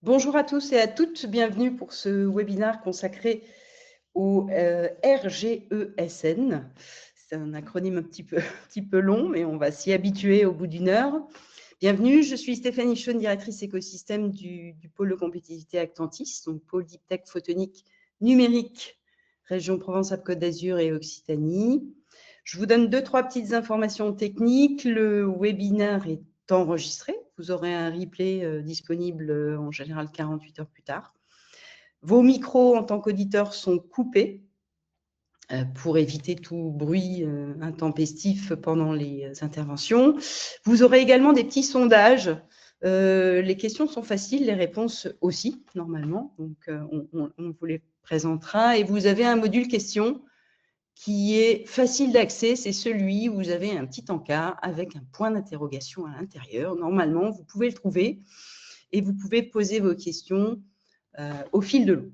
Bonjour à tous et à toutes, bienvenue pour ce webinaire consacré au RGESN. C'est un acronyme un petit peu long, mais on va s'y habituer au bout d'une heure. Bienvenue, je suis Stéphanie Schoen, directrice écosystème du pôle de compétitivité Actantis, donc pôle Deep Tech photonique numérique, région Provence-Alpes-Côte d'Azur et Occitanie. Je vous donne 2-3 petites informations techniques. Le webinaire est enregistré. Vous aurez un replay disponible en général 48 heures plus tard. Vos micros en tant qu'auditeurs sont coupés pour éviter tout bruit intempestif pendant les interventions. Vous aurez également des petits sondages. Les questions sont faciles, les réponses aussi, normalement. Donc, on vous les présentera. Et vous avez un module questions qui est facile d'accès, c'est celui où vous avez un petit encart avec un point d'interrogation à l'intérieur. Normalement, vous pouvez le trouver et vous pouvez poser vos questions au fil de l'eau.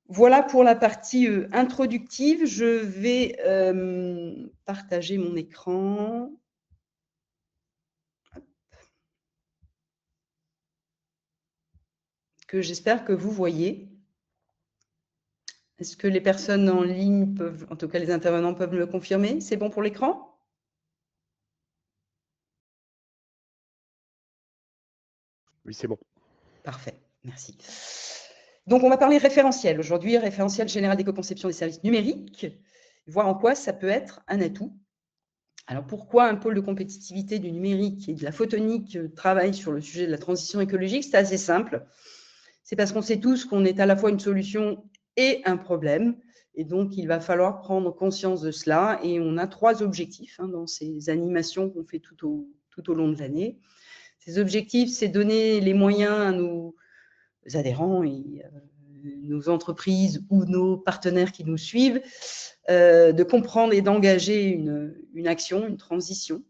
Voilà pour la partie introductive. Je vais partager mon écran. Que j'espère que vous voyez. Est-ce que les personnes en ligne peuvent, en tout cas les intervenants peuvent me le confirmer? C'est bon pour l'écran? Oui, c'est bon. Parfait, merci. Donc, on va parler référentiel. Aujourd'hui, référentiel général d'éco-conception des services numériques, voir en quoi ça peut être un atout. Alors, pourquoi un pôle de compétitivité du numérique et de la photonique travaille sur le sujet de la transition écologique? C'est assez simple. C'est parce qu'on sait tous qu'on est à la fois une solution et un problème. Et donc, il va falloir prendre conscience de cela. Et on a 3 objectifs dans ces animations qu'on fait tout au long de l'année. Ces objectifs, c'est donner les moyens à nos adhérents et nos entreprises ou nos partenaires qui nous suivent de comprendre et d'engager une action, une transition,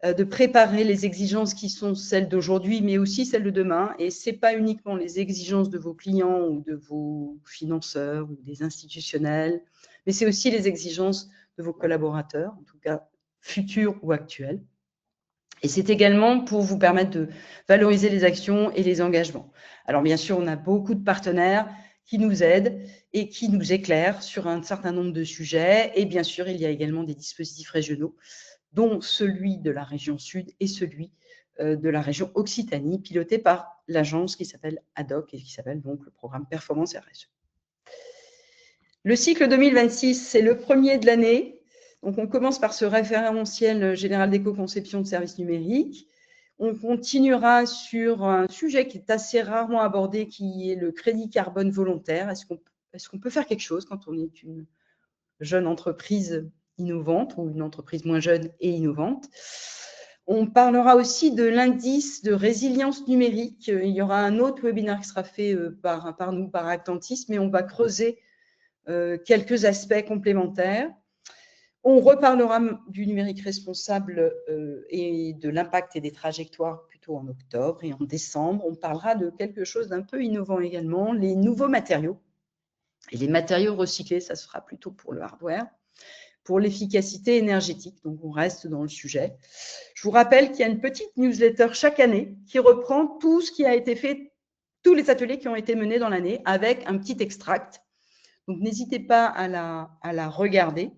de préparer les exigences qui sont celles d'aujourd'hui, mais aussi celles de demain. Et ce n'est pas uniquement les exigences de vos clients ou de vos financeurs ou des institutionnels, mais c'est aussi les exigences de vos collaborateurs, en tout cas futurs ou actuels. Et c'est également pour vous permettre de valoriser les actions et les engagements. Alors bien sûr, on a beaucoup de partenaires qui nous aident et qui nous éclairent sur un certain nombre de sujets. Et bien sûr, il y a également des dispositifs régionaux, dont celui de la région Sud et celui de la région Occitanie, piloté par l'agence qui s'appelle ADOC et qui s'appelle donc le programme Performance RSE. Le cycle 2026, c'est le premier de l'année. Donc, on commence par ce référentiel général d'éco-conception de services numériques. On continuera sur un sujet qui est assez rarement abordé, qui est le crédit carbone volontaire. Est-ce qu'on peut faire quelque chose quand on est une jeune entreprise innovante ou une entreprise moins jeune et innovante? On parlera aussi de l'indice de résilience numérique. Il y aura un autre webinaire qui sera fait par nous, par Actantis, mais on va creuser quelques aspects complémentaires. On reparlera du numérique responsable et de l'impact et des trajectoires plutôt en octobre. Et en décembre, on parlera de quelque chose d'un peu innovant également, les nouveaux matériaux. Et les matériaux recyclés, ça sera plutôt pour le hardware, pour l'efficacité énergétique. Donc, on reste dans le sujet. Je vous rappelle qu'il y a une petite newsletter chaque année qui reprend tout ce qui a été fait, tous les ateliers qui ont été menés dans l'année, avec un petit extract. Donc, n'hésitez pas à la regarder.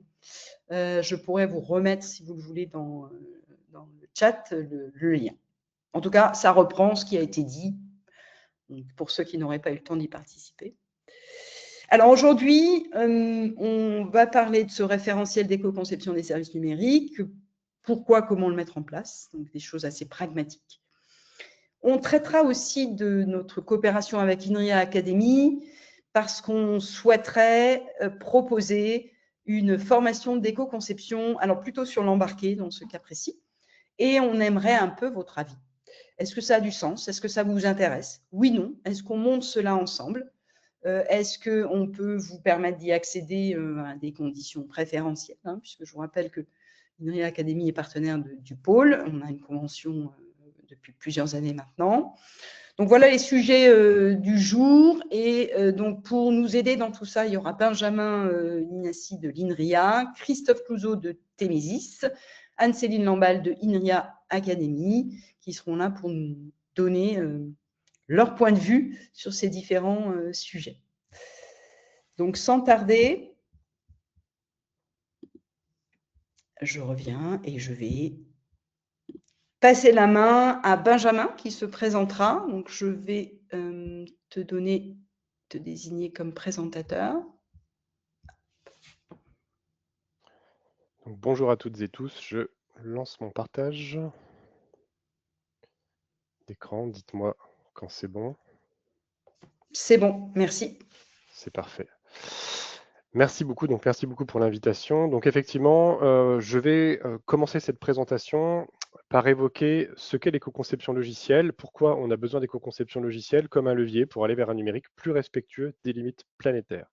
Je pourrais vous remettre, si vous le voulez, dans le chat, le lien. En tout cas, ça reprend ce qui a été dit, pour ceux qui n'auraient pas eu le temps d'y participer. Alors aujourd'hui, on va parler de ce référentiel d'éco-conception des services numériques. Pourquoi, comment le mettre en place? Donc des choses assez pragmatiques. On traitera aussi de notre coopération avec INRIA Academy parce qu'on souhaiterait proposer une formation d'éco-conception, alors plutôt sur l'embarqué dans ce cas précis, et on aimerait un peu votre avis. Est-ce que ça a du sens? Est-ce que ça vous intéresse? Oui, non. Est-ce qu'on monte cela ensemble? Est-ce qu'on peut vous permettre d'y accéder à des conditions préférentielles, puisque je vous rappelle que INRIA Academy est partenaire du pôle. On a une convention depuis plusieurs années maintenant. Donc, voilà les sujets du jour. Et donc, pour nous aider dans tout ça, il y aura Benjamin Ninassi de l'INRIA, Christophe Clouzot de Témésis, Anne-Céline Lamballe de INRIA Academy, qui seront là pour nous donner leur point de vue sur ces différents sujets. Donc, sans tarder, je reviens et je vais passer la main à Benjamin qui se présentera. Donc, je vais te désigner comme présentateur. Donc, bonjour à toutes et tous, je lance mon partage d'écran. Dites-moi quand c'est bon. C'est bon, merci. C'est parfait. Merci beaucoup. Donc, merci beaucoup pour l'invitation. Donc, effectivement, je vais commencer cette présentation par évoquer ce qu'est l'éco-conception logicielle, pourquoi on a besoin d'éco-conception logicielle comme un levier pour aller vers un numérique plus respectueux des limites planétaires.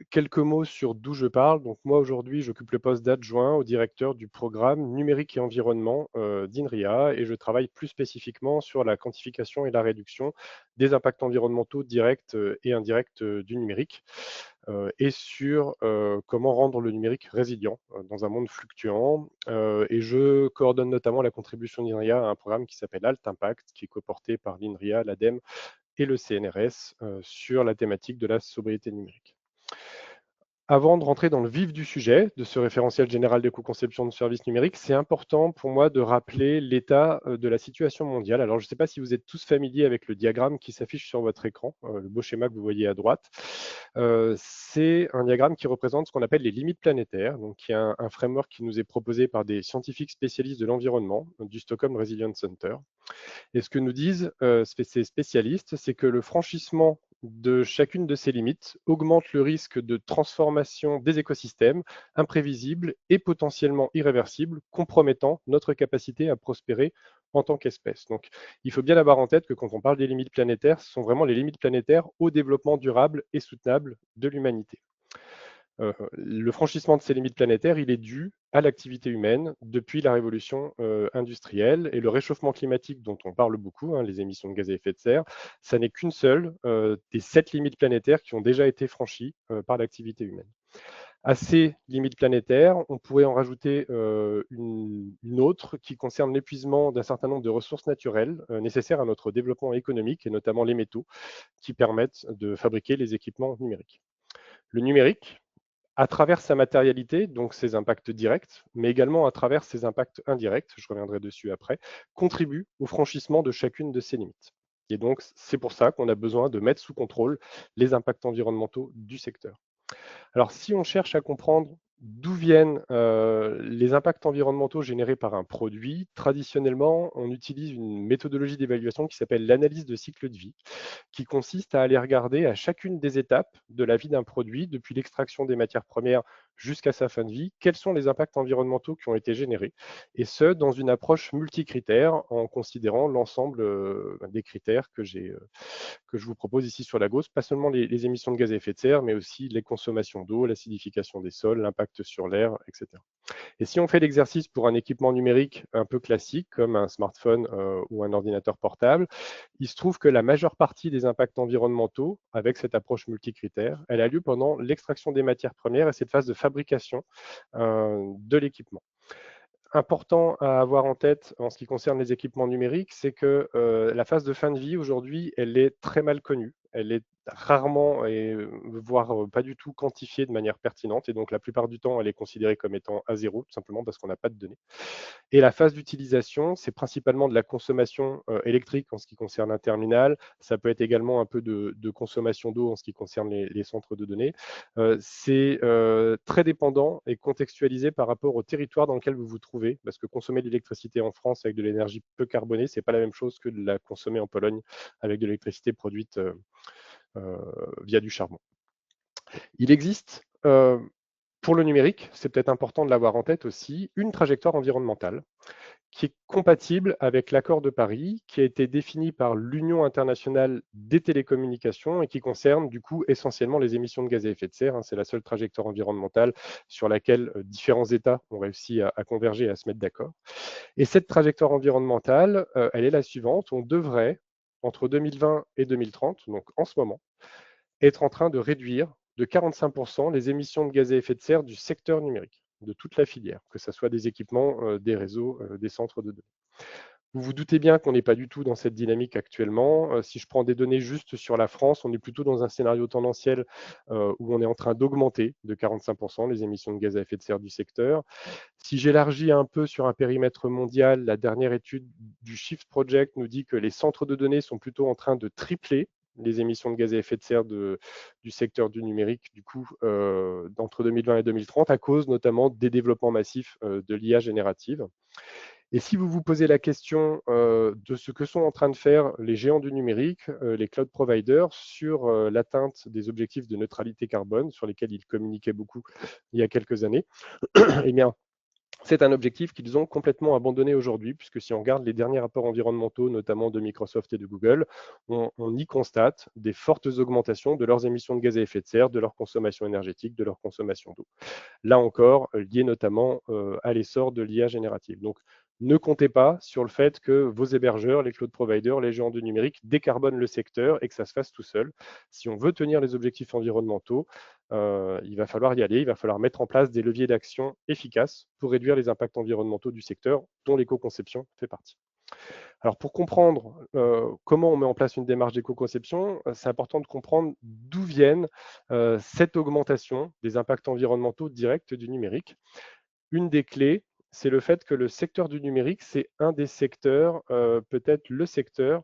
Quelques mots sur d'où je parle. Donc, moi, aujourd'hui, j'occupe le poste d'adjoint au directeur du programme numérique et environnement d'INRIA et je travaille plus spécifiquement sur la quantification et la réduction des impacts environnementaux directs et indirects du numérique et sur comment rendre le numérique résilient dans un monde fluctuant. Et je coordonne notamment la contribution d'INRIA à un programme qui s'appelle Alt Impact, qui est coporté par l'INRIA, l'ADEME et le CNRS sur la thématique de la sobriété numérique. Avant de rentrer dans le vif du sujet de ce référentiel général d'éco-conception de services numériques, c'est important pour moi de rappeler l'état de la situation mondiale. Alors, je ne sais pas si vous êtes tous familiers avec le diagramme qui s'affiche sur votre écran, le beau schéma que vous voyez à droite. C'est un diagramme qui représente ce qu'on appelle les limites planétaires. Donc, il y a un framework qui nous est proposé par des scientifiques spécialistes de l'environnement du Stockholm Resilience Center. Et ce que nous disent ces spécialistes, c'est que le franchissement de chacune de ces limites augmente le risque de transformation des écosystèmes imprévisibles et potentiellement irréversibles, compromettant notre capacité à prospérer en tant qu'espèce. Donc, il faut bien avoir en tête que quand on parle des limites planétaires, ce sont vraiment les limites planétaires au développement durable et soutenable de l'humanité. Le franchissement de ces limites planétaires, il est dû à l'activité humaine depuis la révolution industrielle et le réchauffement climatique dont on parle beaucoup, les émissions de gaz à effet de serre, ça n'est qu'une seule des 7 limites planétaires qui ont déjà été franchies par l'activité humaine. À ces limites planétaires, on pourrait en rajouter une autre qui concerne l'épuisement d'un certain nombre de ressources naturelles nécessaires à notre développement économique et notamment les métaux qui permettent de fabriquer les équipements numériques. Le numérique, à travers sa matérialité, donc ses impacts directs, mais également à travers ses impacts indirects, je reviendrai dessus après, contribue au franchissement de chacune de ces limites. Et donc, c'est pour ça qu'on a besoin de mettre sous contrôle les impacts environnementaux du secteur. Alors, si on cherche à comprendre d'où viennent les impacts environnementaux générés par un produit, traditionnellement, on utilise une méthodologie d'évaluation qui s'appelle l'analyse de cycle de vie, qui consiste à aller regarder à chacune des étapes de la vie d'un produit, depuis l'extraction des matières premières jusqu'à sa fin de vie, quels sont les impacts environnementaux qui ont été générés, et ce, dans une approche multicritère, en considérant l'ensemble des critères que je vous propose ici sur la gauche, pas seulement les émissions de gaz à effet de serre, mais aussi les consommations d'eau, l'acidification des sols, l'impact sur l'air, etc. Et si on fait l'exercice pour un équipement numérique un peu classique, comme un smartphone ou un ordinateur portable, il se trouve que la majeure partie des impacts environnementaux, avec cette approche multicritère, elle a lieu pendant l'extraction des matières premières et cette phase de fabrication de l'équipement. Important à avoir en tête en ce qui concerne les équipements numériques, c'est que la phase de fin de vie aujourd'hui, elle est très mal connue. Elle est rarement, voire pas du tout quantifiée de manière pertinente. Et donc, la plupart du temps, elle est considérée comme étant à zéro, tout simplement parce qu'on n'a pas de données. Et la phase d'utilisation, c'est principalement de la consommation électrique en ce qui concerne un terminal. Ça peut être également un peu de consommation d'eau en ce qui concerne les centres de données. C'est très dépendant et contextualisé par rapport au territoire dans lequel vous vous trouvez, parce que consommer de l'électricité en France avec de l'énergie peu carbonée, c'est pas la même chose que de la consommer en Pologne avec de l'électricité produite via du charbon. Il existe pour le numérique, c'est peut-être important de l'avoir en tête aussi, une trajectoire environnementale qui est compatible avec l'accord de Paris, qui a été défini par l'Union internationale des télécommunications et qui concerne du coup essentiellement les émissions de gaz à effet de serre. C'est la seule trajectoire environnementale sur laquelle différents États ont réussi à converger et à se mettre d'accord. Et cette trajectoire environnementale, elle est la suivante. On devrait, entre 2020 et 2030, donc en ce moment, être en train de réduire de 45% les émissions de gaz à effet de serre du secteur numérique, de toute la filière, que ce soit des équipements, des réseaux, des centres de données. Vous vous doutez bien qu'on n'est pas du tout dans cette dynamique actuellement. Si je prends des données juste sur la France, on est plutôt dans un scénario tendanciel où on est en train d'augmenter de 45% les émissions de gaz à effet de serre du secteur. Si j'élargis un peu sur un périmètre mondial, la dernière étude du Shift Project nous dit que les centres de données sont plutôt en train de tripler les émissions de gaz à effet de serre du secteur du numérique, du coup, entre 2020 et 2030, à cause notamment des développements massifs de l'IA générative. Et si vous vous posez la question de ce que sont en train de faire les géants du numérique, les cloud providers, sur l'atteinte des objectifs de neutralité carbone, sur lesquels ils communiquaient beaucoup il y a quelques années, eh bien, c'est un objectif qu'ils ont complètement abandonné aujourd'hui, puisque si on regarde les derniers rapports environnementaux, notamment de Microsoft et de Google, on y constate des fortes augmentations de leurs émissions de gaz à effet de serre, de leur consommation énergétique, de leur consommation d'eau. Là encore, lié notamment à l'essor de l'IA générative. Donc, ne comptez pas sur le fait que vos hébergeurs, les cloud providers, les géants du numérique décarbonent le secteur et que ça se fasse tout seul. Si on veut tenir les objectifs environnementaux, il va falloir y aller, il va falloir mettre en place des leviers d'action efficaces pour réduire les impacts environnementaux du secteur, dont l'éco-conception fait partie. Alors pour comprendre comment on met en place une démarche d'éco-conception, c'est important de comprendre d'où viennent cette augmentation des impacts environnementaux directs du numérique. Une des clés, c'est le fait que le secteur du numérique, c'est un des secteurs, peut-être le secteur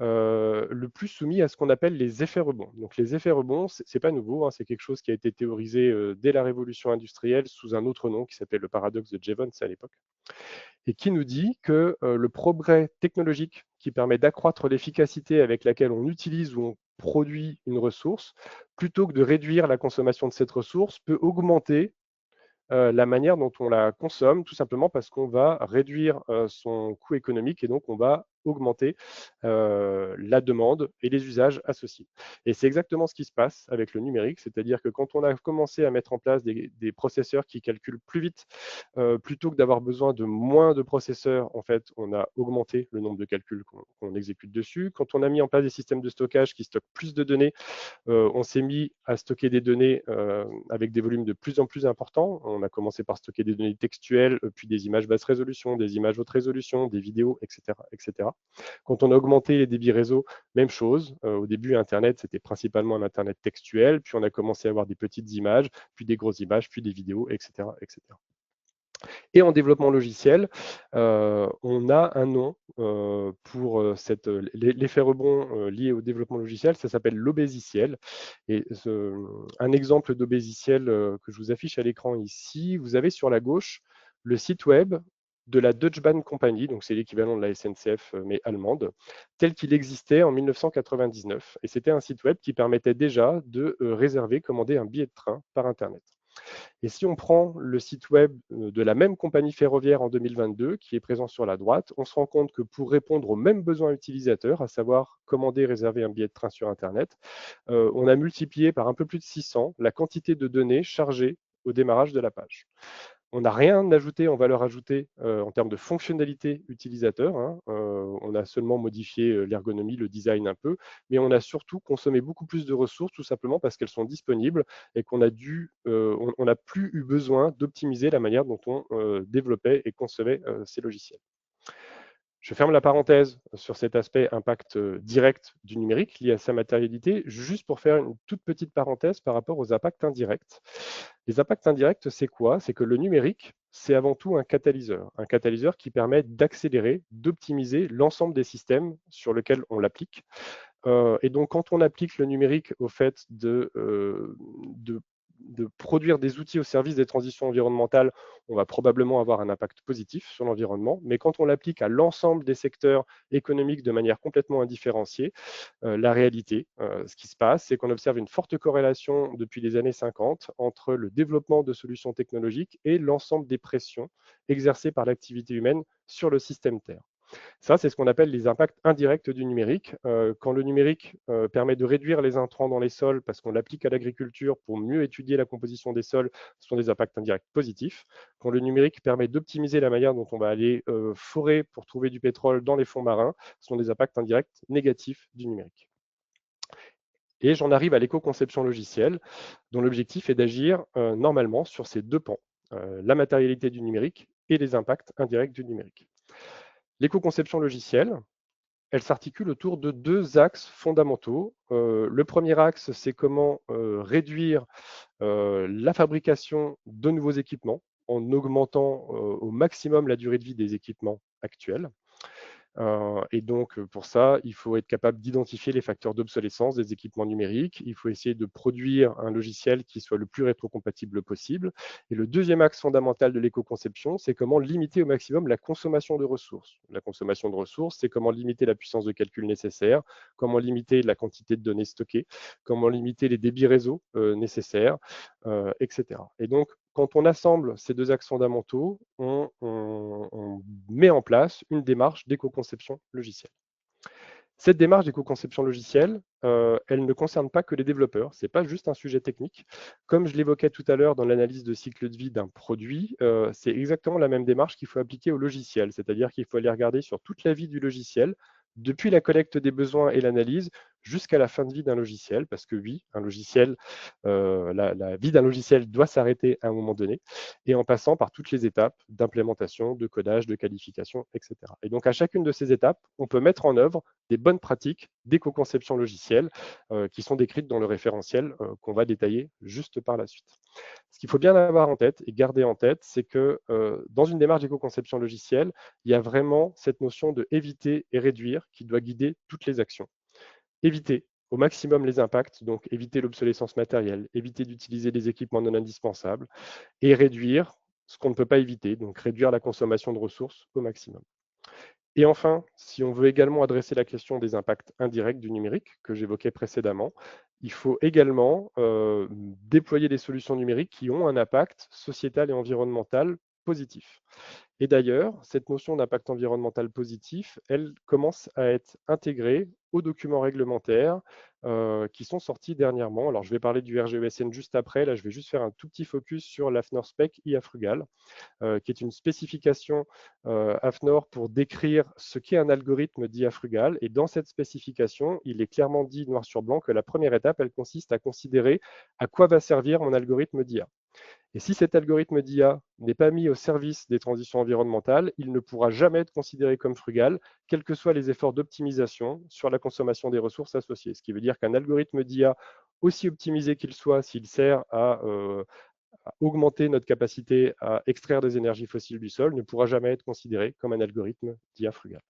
le plus soumis à ce qu'on appelle les effets rebonds. Donc les effets rebonds, c'est pas nouveau, hein, c'est quelque chose qui a été théorisé dès la révolution industrielle sous un autre nom qui s'appelle le paradoxe de Jevons à l'époque, et qui nous dit que le progrès technologique qui permet d'accroître l'efficacité avec laquelle on utilise ou on produit une ressource, plutôt que de réduire la consommation de cette ressource, peut augmenter la manière dont on la consomme, tout simplement parce qu'on va réduire son coût économique et donc on va augmenter la demande et les usages associés. Et c'est exactement ce qui se passe avec le numérique, c'est-à-dire que quand on a commencé à mettre en place des processeurs qui calculent plus vite, plutôt que d'avoir besoin de moins de processeurs, en fait, on a augmenté le nombre de calculs qu'on exécute dessus. Quand on a mis en place des systèmes de stockage qui stockent plus de données, on s'est mis à stocker des données avec des volumes de plus en plus importants. On a commencé par stocker des données textuelles, puis des images basse résolution, des images haute résolution, des vidéos, etc., etc. Quand on a augmenté les débits réseau, même chose. Au début, Internet, c'était principalement un Internet textuel, puis on a commencé à avoir des petites images, puis des grosses images, puis des vidéos, etc., etc. Et en développement logiciel, on a un nom pour l'effet rebond lié au développement logiciel, ça s'appelle l'obésiciel. Et un exemple d'obésiciel que je vous affiche à l'écran ici, vous avez sur la gauche le site web de la Deutsche Bahn Company, donc c'est l'équivalent de la SNCF mais allemande, tel qu'il existait en 1999. Et c'était un site web qui permettait déjà de réserver, commander un billet de train par Internet. Et si on prend le site web de la même compagnie ferroviaire en 2022, qui est présent sur la droite, on se rend compte que pour répondre aux mêmes besoins utilisateurs, à savoir commander et réserver un billet de train sur Internet, on a multiplié par un peu plus de 600 la quantité de données chargées au démarrage de la page. On n'a rien ajouté en valeur ajoutée en termes de fonctionnalité utilisateur, hein. On a seulement modifié l'ergonomie, le design un peu, mais on a surtout consommé beaucoup plus de ressources tout simplement parce qu'elles sont disponibles et qu'on a on n'a plus eu besoin d'optimiser la manière dont on développait et concevait ces logiciels. Je ferme la parenthèse sur cet aspect impact direct du numérique lié à sa matérialité, juste pour faire une toute petite parenthèse par rapport aux impacts indirects. Les impacts indirects, c'est quoi? C'est que le numérique, c'est avant tout un catalyseur qui permet d'accélérer, d'optimiser l'ensemble des systèmes sur lesquels on l'applique. Et donc, quand on applique le numérique au fait de produire des outils au service des transitions environnementales, on va probablement avoir un impact positif sur l'environnement. Mais quand on l'applique à l'ensemble des secteurs économiques de manière complètement indifférenciée, la réalité, ce qui se passe, c'est qu'on observe une forte corrélation depuis les années 50 entre le développement de solutions technologiques et l'ensemble des pressions exercées par l'activité humaine sur le système Terre. Ça, c'est ce qu'on appelle les impacts indirects du numérique. Quand le numérique permet de réduire les intrants dans les sols parce qu'on l'applique à l'agriculture pour mieux étudier la composition des sols, ce sont des impacts indirects positifs. Quand le numérique permet d'optimiser la manière dont on va aller forer pour trouver du pétrole dans les fonds marins, ce sont des impacts indirects négatifs du numérique. Et j'en arrive à l'éco-conception logicielle, dont l'objectif est d'agir normalement sur ces deux pans, la matérialité du numérique et les impacts indirects du numérique. L'éco-conception logicielle, elle s'articule autour de deux axes fondamentaux. Le premier axe, c'est comment réduire la fabrication de nouveaux équipements en augmentant au maximum la durée de vie des équipements actuels. Et donc, pour ça, il faut être capable d'identifier les facteurs d'obsolescence des équipements numériques. Il faut essayer de produire un logiciel qui soit le plus rétrocompatible possible. Et le deuxième axe fondamental de l'éco-conception, c'est comment limiter au maximum la consommation de ressources. La consommation de ressources, c'est comment limiter la puissance de calcul nécessaire, comment limiter la quantité de données stockées, comment limiter les débits réseau nécessaires, etc. Et donc, quand on assemble ces deux axes fondamentaux, on met en place une démarche d'éco-conception logicielle. Cette démarche d'éco-conception logicielle, elle ne concerne pas que les développeurs, ce n'est pas juste un sujet technique. Comme je l'évoquais tout à l'heure dans l'analyse de cycle de vie d'un produit, c'est exactement la même démarche qu'il faut appliquer au logiciel, c'est-à-dire qu'il faut aller regarder sur toute la vie du logiciel, depuis la collecte des besoins et l'analyse, jusqu'à la fin de vie d'un logiciel, parce que oui, un logiciel, la vie d'un logiciel doit s'arrêter à un moment donné, et en passant par toutes les étapes d'implémentation, de codage, de qualification, etc. Et donc à chacune de ces étapes, on peut mettre en œuvre des bonnes pratiques d'éco-conception logicielle qui sont décrites dans le référentiel qu'on va détailler juste par la suite. Ce qu'il faut bien avoir en tête et garder en tête, c'est que dans une démarche d'éco-conception logicielle, il y a vraiment cette notion de éviter et réduire qui doit guider toutes les actions. Éviter au maximum les impacts, donc éviter l'obsolescence matérielle, éviter d'utiliser des équipements non indispensables et réduire ce qu'on ne peut pas éviter, donc réduire la consommation de ressources au maximum. Et enfin, si on veut également adresser la question des impacts indirects du numérique que j'évoquais précédemment, il faut également déployer des solutions numériques qui ont un impact sociétal et environnemental positif. Et d'ailleurs, cette notion d'impact environnemental positif, elle commence à être intégrée aux documents réglementaires qui sont sortis dernièrement. Alors, je vais parler du RGESN juste après. Là, je vais juste faire un tout petit focus sur l'AFNOR Spec IA Frugal, qui est une spécification AFNOR pour décrire ce qu'est un algorithme d'IA Frugal. Et dans cette spécification, il est clairement dit noir sur blanc que la première étape, elle consiste à considérer à quoi va servir mon algorithme d'IA. Et si cet algorithme d'IA n'est pas mis au service des transitions environnementales, il ne pourra jamais être considéré comme frugal, quels que soient les efforts d'optimisation sur la consommation des ressources associées. Ce qui veut dire qu'un algorithme d'IA, aussi optimisé qu'il soit, s'il sert à augmenter notre capacité à extraire des énergies fossiles du sol, ne pourra jamais être considéré comme un algorithme d'IA frugal.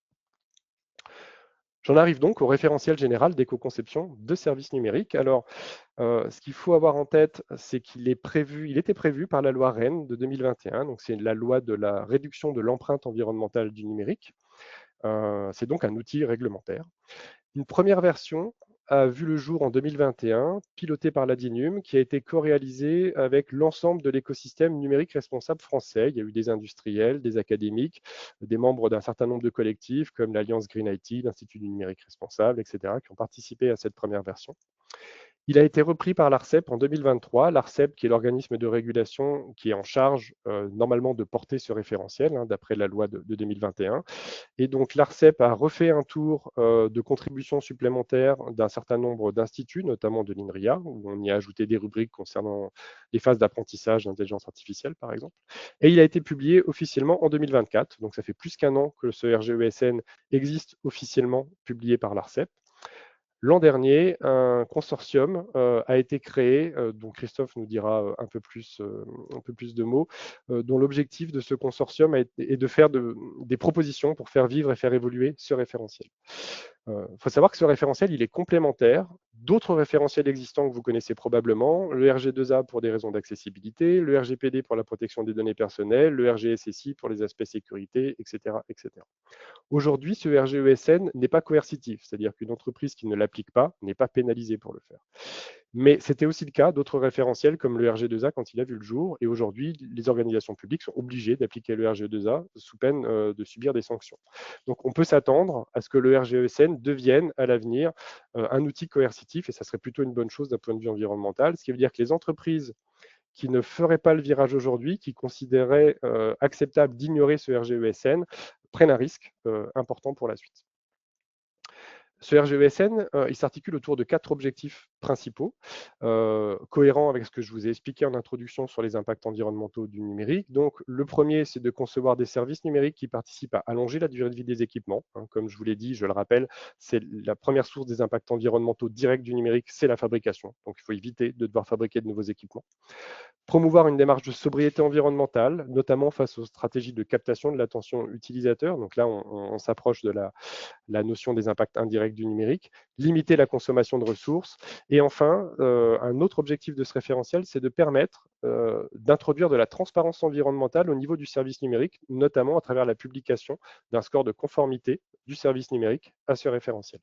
J'en arrive donc au référentiel général d'éco-conception de services numériques. Alors, ce qu'il faut avoir en tête, c'est qu'il était prévu par la loi REEN de 2021, donc c'est la loi de la réduction de l'empreinte environnementale du numérique. C'est donc un outil réglementaire. Une première version a vu le jour en 2021, pilotée par l'ADINUM, qui a été co-réalisée avec l'ensemble de l'écosystème numérique responsable français. Il y a eu des industriels, des académiques, des membres d'un certain nombre de collectifs comme l'Alliance Green IT, l'Institut du numérique responsable, etc., qui ont participé à cette première version. Il a été repris par l'ARCEP en 2023, l'ARCEP qui est l'organisme de régulation qui est en charge normalement de porter ce référentiel, d'après la loi de 2021. Et donc l'ARCEP a refait un tour de contributions supplémentaires d'un certain nombre d'instituts, notamment de l'INRIA, où on y a ajouté des rubriques concernant les phases d'apprentissage d'intelligence artificielle, par exemple. Et il a été publié officiellement en 2024, donc ça fait plus qu'un an que ce RGESN existe officiellement publié par l'ARCEP. L'an dernier, un consortium a été créé, dont Christophe nous dira un peu plus de mots, dont l'objectif de ce consortium est de faire des propositions pour faire vivre et faire évoluer ce référentiel. Il faut savoir que ce référentiel, il est complémentaire d'autres référentiels existants que vous connaissez probablement, le RG2A pour des raisons d'accessibilité, le RGPD pour la protection des données personnelles, le RGSSI pour les aspects sécurité, etc., etc. Aujourd'hui, ce RGESN n'est pas coercitif, c'est-à-dire qu'une entreprise qui ne l'applique pas n'est pas pénalisée pour le faire. Mais c'était aussi le cas d'autres référentiels comme le RG2A quand il a vu le jour. Et aujourd'hui, les organisations publiques sont obligées d'appliquer le RG2A sous peine de subir des sanctions. Donc on peut s'attendre à ce que le RGESN devienne à l'avenir un outil coercitif, et ça serait plutôt une bonne chose d'un point de vue environnemental, ce qui veut dire que les entreprises qui ne feraient pas le virage aujourd'hui, qui considéraient acceptable d'ignorer ce RGESN, prennent un risque important pour la suite. Ce RGESN, il s'articule autour de 4 objectifs principaux, cohérents avec ce que je vous ai expliqué en introduction sur les impacts environnementaux du numérique. Donc, le premier, c'est de concevoir des services numériques qui participent à allonger la durée de vie des équipements. Comme je vous l'ai dit, je le rappelle, c'est la première source des impacts environnementaux directs du numérique, c'est la fabrication. Donc, il faut éviter de devoir fabriquer de nouveaux équipements. Promouvoir une démarche de sobriété environnementale, notamment face aux stratégies de captation de l'attention utilisateur. Donc là, on s'approche de la notion des impacts indirects du numérique. Limiter la consommation de ressources. Et enfin, un autre objectif de ce référentiel, c'est de permettre d'introduire de la transparence environnementale au niveau du service numérique, notamment à travers la publication d'un score de conformité du service numérique à ce référentiel.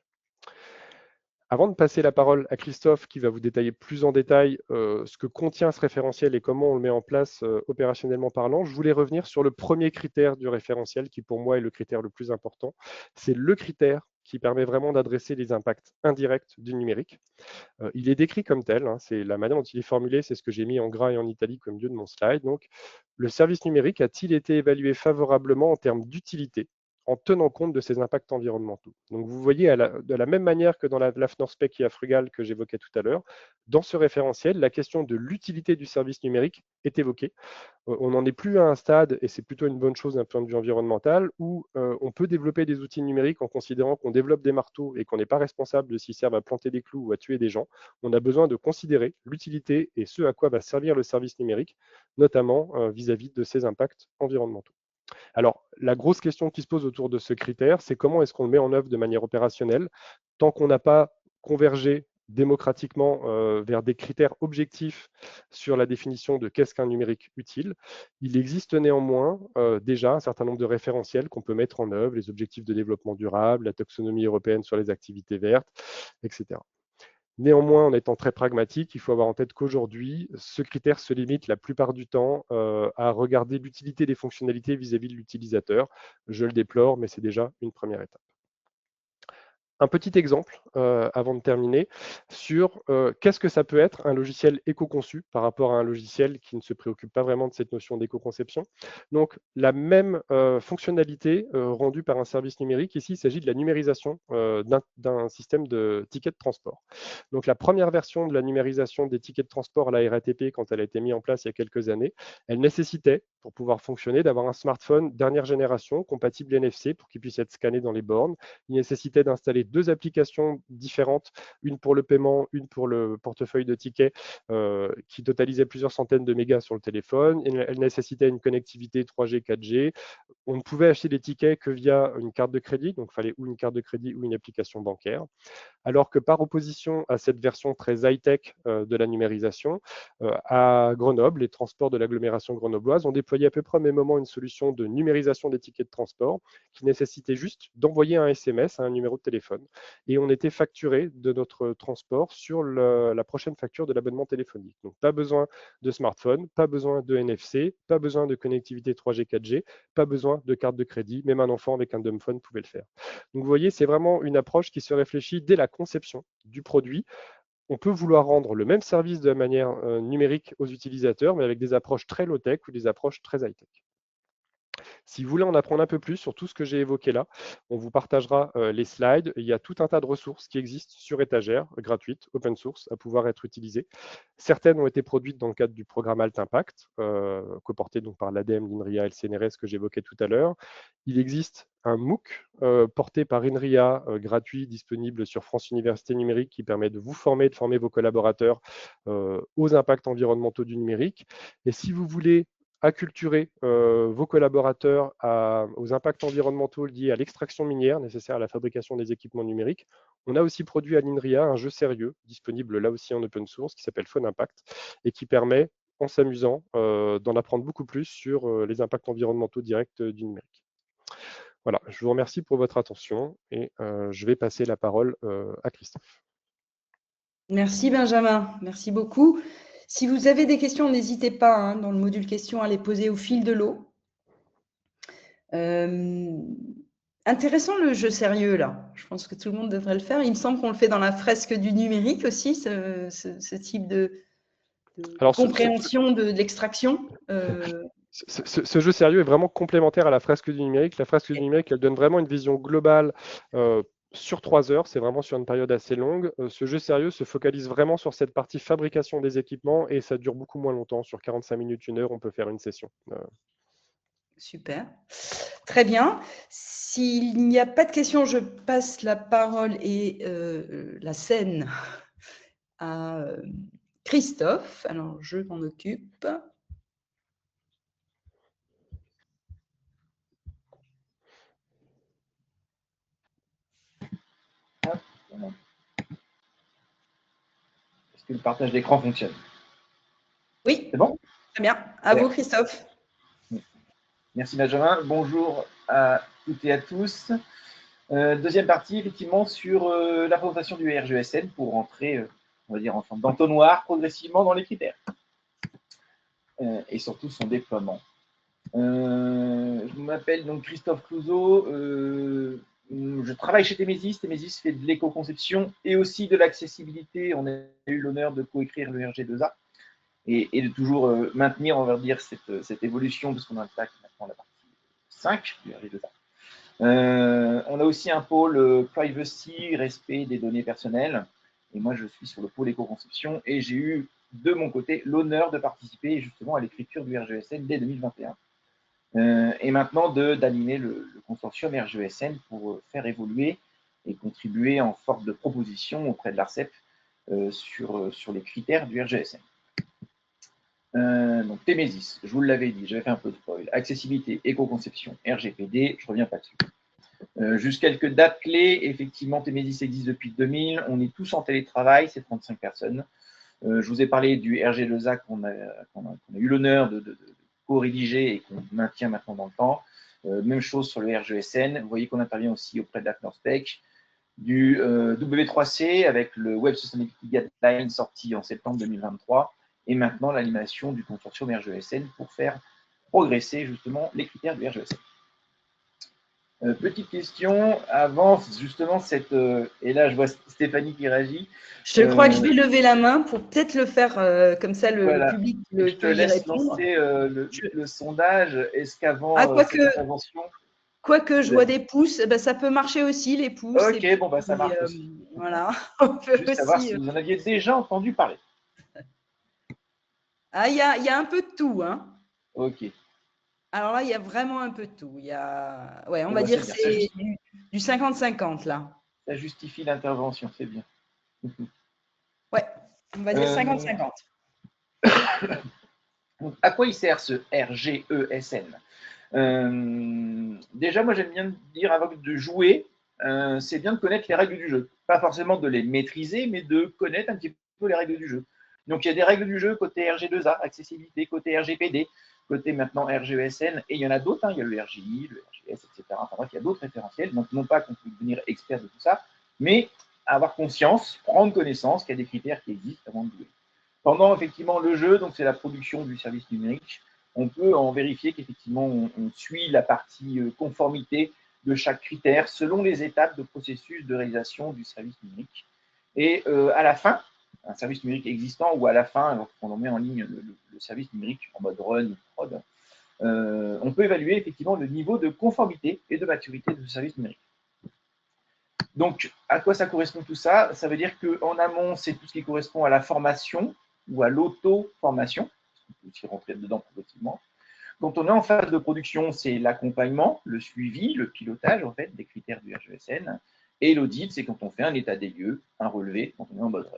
Avant de passer la parole à Christophe, qui va vous détailler plus en détail ce que contient ce référentiel et comment on le met en place opérationnellement parlant, je voulais revenir sur le premier critère du référentiel, qui pour moi est le critère le plus important. C'est le critère qui permet vraiment d'adresser les impacts indirects du numérique. Il est décrit comme tel, c'est la manière dont il est formulé, c'est ce que j'ai mis en gras et en italique au milieu de mon slide. Donc, le service numérique a-t-il été évalué favorablement en termes d'utilité, en tenant compte de ces impacts environnementaux? Donc, vous voyez, de la même manière que dans la l'AFNOR-SPEC et Frugal que j'évoquais tout à l'heure, dans ce référentiel, la question de l'utilité du service numérique est évoquée. On n'en est plus à un stade, et c'est plutôt une bonne chose d'un point de vue environnemental, où on peut développer des outils numériques en considérant qu'on développe des marteaux et qu'on n'est pas responsable de s'ils servent à planter des clous ou à tuer des gens. On a besoin de considérer l'utilité et ce à quoi va servir le service numérique, notamment vis-à-vis de ses impacts environnementaux. Alors, la grosse question qui se pose autour de ce critère, c'est comment est-ce qu'on le met en œuvre de manière opérationnelle, tant qu'on n'a pas convergé démocratiquement vers des critères objectifs sur la définition de qu'est-ce qu'un numérique utile. Il existe néanmoins déjà un certain nombre de référentiels qu'on peut mettre en œuvre, les objectifs de développement durable, la taxonomie européenne sur les activités vertes, etc. Néanmoins, en étant très pragmatique, il faut avoir en tête qu'aujourd'hui, ce critère se limite la plupart du temps à regarder l'utilité des fonctionnalités vis-à-vis de l'utilisateur. Je le déplore, mais c'est déjà une première étape. Un petit exemple, avant de terminer, sur qu'est-ce que ça peut être un logiciel éco-conçu par rapport à un logiciel qui ne se préoccupe pas vraiment de cette notion d'éco-conception. Donc, la même fonctionnalité rendue par un service numérique. Ici, il s'agit de la numérisation d'un système de tickets de transport. Donc, la première version de la numérisation des tickets de transport à la RATP, quand elle a été mise en place il y a quelques années, elle nécessitait, pour pouvoir fonctionner, d'avoir un smartphone dernière génération, compatible NFC, pour qu'il puisse être scanné dans les bornes. Il nécessitait d'installer deux applications différentes, une pour le paiement, une pour le portefeuille de tickets, qui totalisaient plusieurs centaines de mégas sur le téléphone. Elle nécessitait une connectivité 3G, 4G. On ne pouvait acheter des tickets que via une carte de crédit, donc il fallait ou une carte de crédit ou une application bancaire. Alors que par opposition à cette version très high-tech de la numérisation, à Grenoble, les transports de l'agglomération grenobloise ont déployé à peu près au même moment une solution de numérisation des tickets de transport qui nécessitait juste d'envoyer un SMS à un numéro de téléphone. Et on était facturé de notre transport sur la prochaine facture de l'abonnement téléphonique. Donc pas besoin de smartphone, pas besoin de NFC, pas besoin de connectivité 3G, 4G, pas besoin de carte de crédit, même un enfant avec un dumbphone pouvait le faire. Donc vous voyez, c'est vraiment une approche qui se réfléchit dès la conception du produit. On peut vouloir rendre le même service de manière numérique aux utilisateurs, mais avec des approches très low-tech ou des approches très high-tech. Si vous voulez en apprendre un peu plus sur tout ce que j'ai évoqué là, on vous partagera les slides. Il y a tout un tas de ressources qui existent sur étagère, gratuites, open source, à pouvoir être utilisées. Certaines ont été produites dans le cadre du programme Alt Impact, coporté donc par l'ADEME, l'INRIA et le CNRS que j'évoquais tout à l'heure. Il existe un MOOC porté par INRIA, gratuit, disponible sur France Université Numérique, qui permet de vous former, de former vos collaborateurs aux impacts environnementaux du numérique. Et si vous voulez acculturer vos collaborateurs aux impacts environnementaux liés à l'extraction minière nécessaire à la fabrication des équipements numériques, on a aussi produit à l'INRIA un jeu sérieux, disponible là aussi en open source, qui s'appelle Phone Impact, et qui permet, en s'amusant, d'en apprendre beaucoup plus sur les impacts environnementaux directs du numérique. Voilà, je vous remercie pour votre attention et je vais passer la parole à Christophe. Merci Benjamin, merci beaucoup. Si vous avez des questions, n'hésitez pas dans le module questions à les poser au fil de l'eau. Intéressant le jeu sérieux là. Je pense que tout le monde devrait le faire. Il me semble qu'on le fait dans la fresque du numérique aussi, ce type de compréhension de l'extraction. Ce jeu sérieux est vraiment complémentaire à la fresque du numérique. La fresque du numérique, elle donne vraiment une vision globale sur 3 heures, c'est vraiment sur une période assez longue. Ce jeu sérieux se focalise vraiment sur cette partie fabrication des équipements et ça dure beaucoup moins longtemps. Sur 45 minutes, 1 heure, on peut faire une session. Super. Très bien. S'il n'y a pas de questions, je passe la parole et la scène à Christophe. Alors, je m'en occupe. Est-ce que le partage d'écran fonctionne? Oui. C'est bon? Très bien. À vous, Christophe. Merci, Benjamin. Bonjour à toutes et à tous. Deuxième partie, effectivement, sur la présentation du RGESN pour rentrer, on va dire, en forme d'entonnoir progressivement dans les critères et surtout son déploiement. Je m'appelle donc Christophe Clouseau. Je travaille chez Temesis. Temesis fait de l'éco-conception et aussi de l'accessibilité. On a eu l'honneur de coécrire le RG2A et de toujours maintenir, on va dire, cette évolution, parce qu'on attaque maintenant la partie 5 du RG2A. On a aussi un pôle privacy, respect des données personnelles. Et moi, je suis sur le pôle éco-conception et j'ai eu de mon côté l'honneur de participer justement à l'écriture du RGESN dès 2021. Et maintenant d'animer le consortium RGESN pour faire évoluer et contribuer en forme de proposition auprès de l'ARCEP sur les critères du RGESN. Donc Temesis, je vous l'avais dit, j'avais fait un peu de spoil. Accessibilité, éco-conception, RGPD, je ne reviens pas dessus. Juste quelques dates clés. Effectivement, Temesis existe depuis 2000. On est tous en télétravail, c'est 35 personnes. Je vous ai parlé du RG2A qu'on a eu l'honneur de co-rédiger et qu'on maintient maintenant dans le temps. Même chose sur le RGESN. Vous voyez qu'on intervient aussi auprès de l'AFNORSPEC, du W3C avec le Web Sustainability Guideline sorti en septembre 2023 et maintenant l'animation du consortium RGESN pour faire progresser justement les critères du RGESN. Petite question avant justement cette et là je vois Stéphanie qui réagit. Je crois que je vais lever la main pour peut-être le faire comme ça le public peut y répondre. Lancer le sondage. Est-ce qu'avant cette intervention, quoique je vois des pouces, ben, ça peut marcher aussi les pouces. Ok, puis, bon bah ça marche aussi. Voilà. On peut juste savoir si vous en aviez déjà entendu parler. Ah, il y a un peu de tout, hein. Ok. Alors là, il y a vraiment un peu de tout. Il y a, ouais, on va dire c'est du 50-50 là. Ça justifie l'intervention, c'est bien. Ouais, on va dire 50-50. À quoi il sert ce RGESN? Déjà, moi j'aime bien dire avant de jouer, c'est bien de connaître les règles du jeu. Pas forcément de les maîtriser, mais de connaître un petit peu les règles du jeu. Donc il y a des règles du jeu côté RG2A, accessibilité, côté RGPD, côté maintenant RGESN, et il y en a d'autres, hein, il y a le RGI, le RGS, etc. Enfin bref, il y a d'autres référentiels, donc non pas qu'on peut devenir expert de tout ça, mais avoir conscience, prendre connaissance qu'il y a des critères qui existent avant de jouer. Pendant effectivement le jeu, donc c'est la production du service numérique, on peut en vérifier qu'effectivement on suit la partie conformité de chaque critère selon les étapes de processus de réalisation du service numérique. Et à la fin, un service numérique existant ou à la fin, lorsqu'on met en ligne le service numérique en mode run ou prod, on peut évaluer effectivement le niveau de conformité et de maturité de ce service numérique. Donc, à quoi ça correspond tout ça? Ça veut dire qu'en amont, c'est tout ce qui correspond à la formation ou à l'auto-formation. On peut aussi rentrer dedans progressivement. Quand on est en phase de production, c'est l'accompagnement, le suivi, le pilotage en fait des critères du RGESN. Et l'audit, c'est quand on fait un état des lieux, un relevé, quand on est en mode run.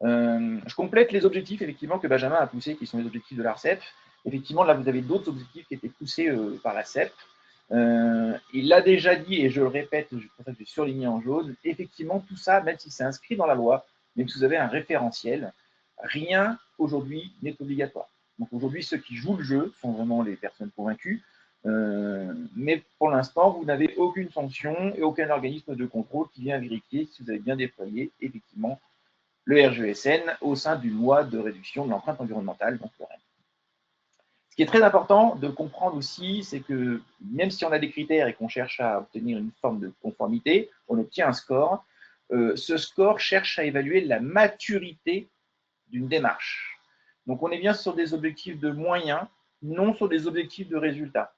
Je complète les objectifs effectivement que Benjamin a poussés, qui sont les objectifs de l'ARCEP. Effectivement, là, vous avez d'autres objectifs qui étaient poussés par l'ARCEP. Il l'a déjà dit, et je le répète, c'est pour ça que j'ai surligné en jaune, effectivement, tout ça, même si c'est inscrit dans la loi, même si vous avez un référentiel, rien aujourd'hui n'est obligatoire. Donc aujourd'hui, ceux qui jouent le jeu sont vraiment les personnes convaincues, mais pour l'instant, vous n'avez aucune sanction et aucun organisme de contrôle qui vient vérifier si vous avez bien déployé, effectivement, le RGESN au sein d'une loi de réduction de l'empreinte environnementale, donc le REM. Ce qui est très important de comprendre aussi, c'est que même si on a des critères et qu'on cherche à obtenir une forme de conformité, on obtient un score. Ce score cherche à évaluer la maturité d'une démarche. Donc on est bien sur des objectifs de moyens, non sur des objectifs de résultats.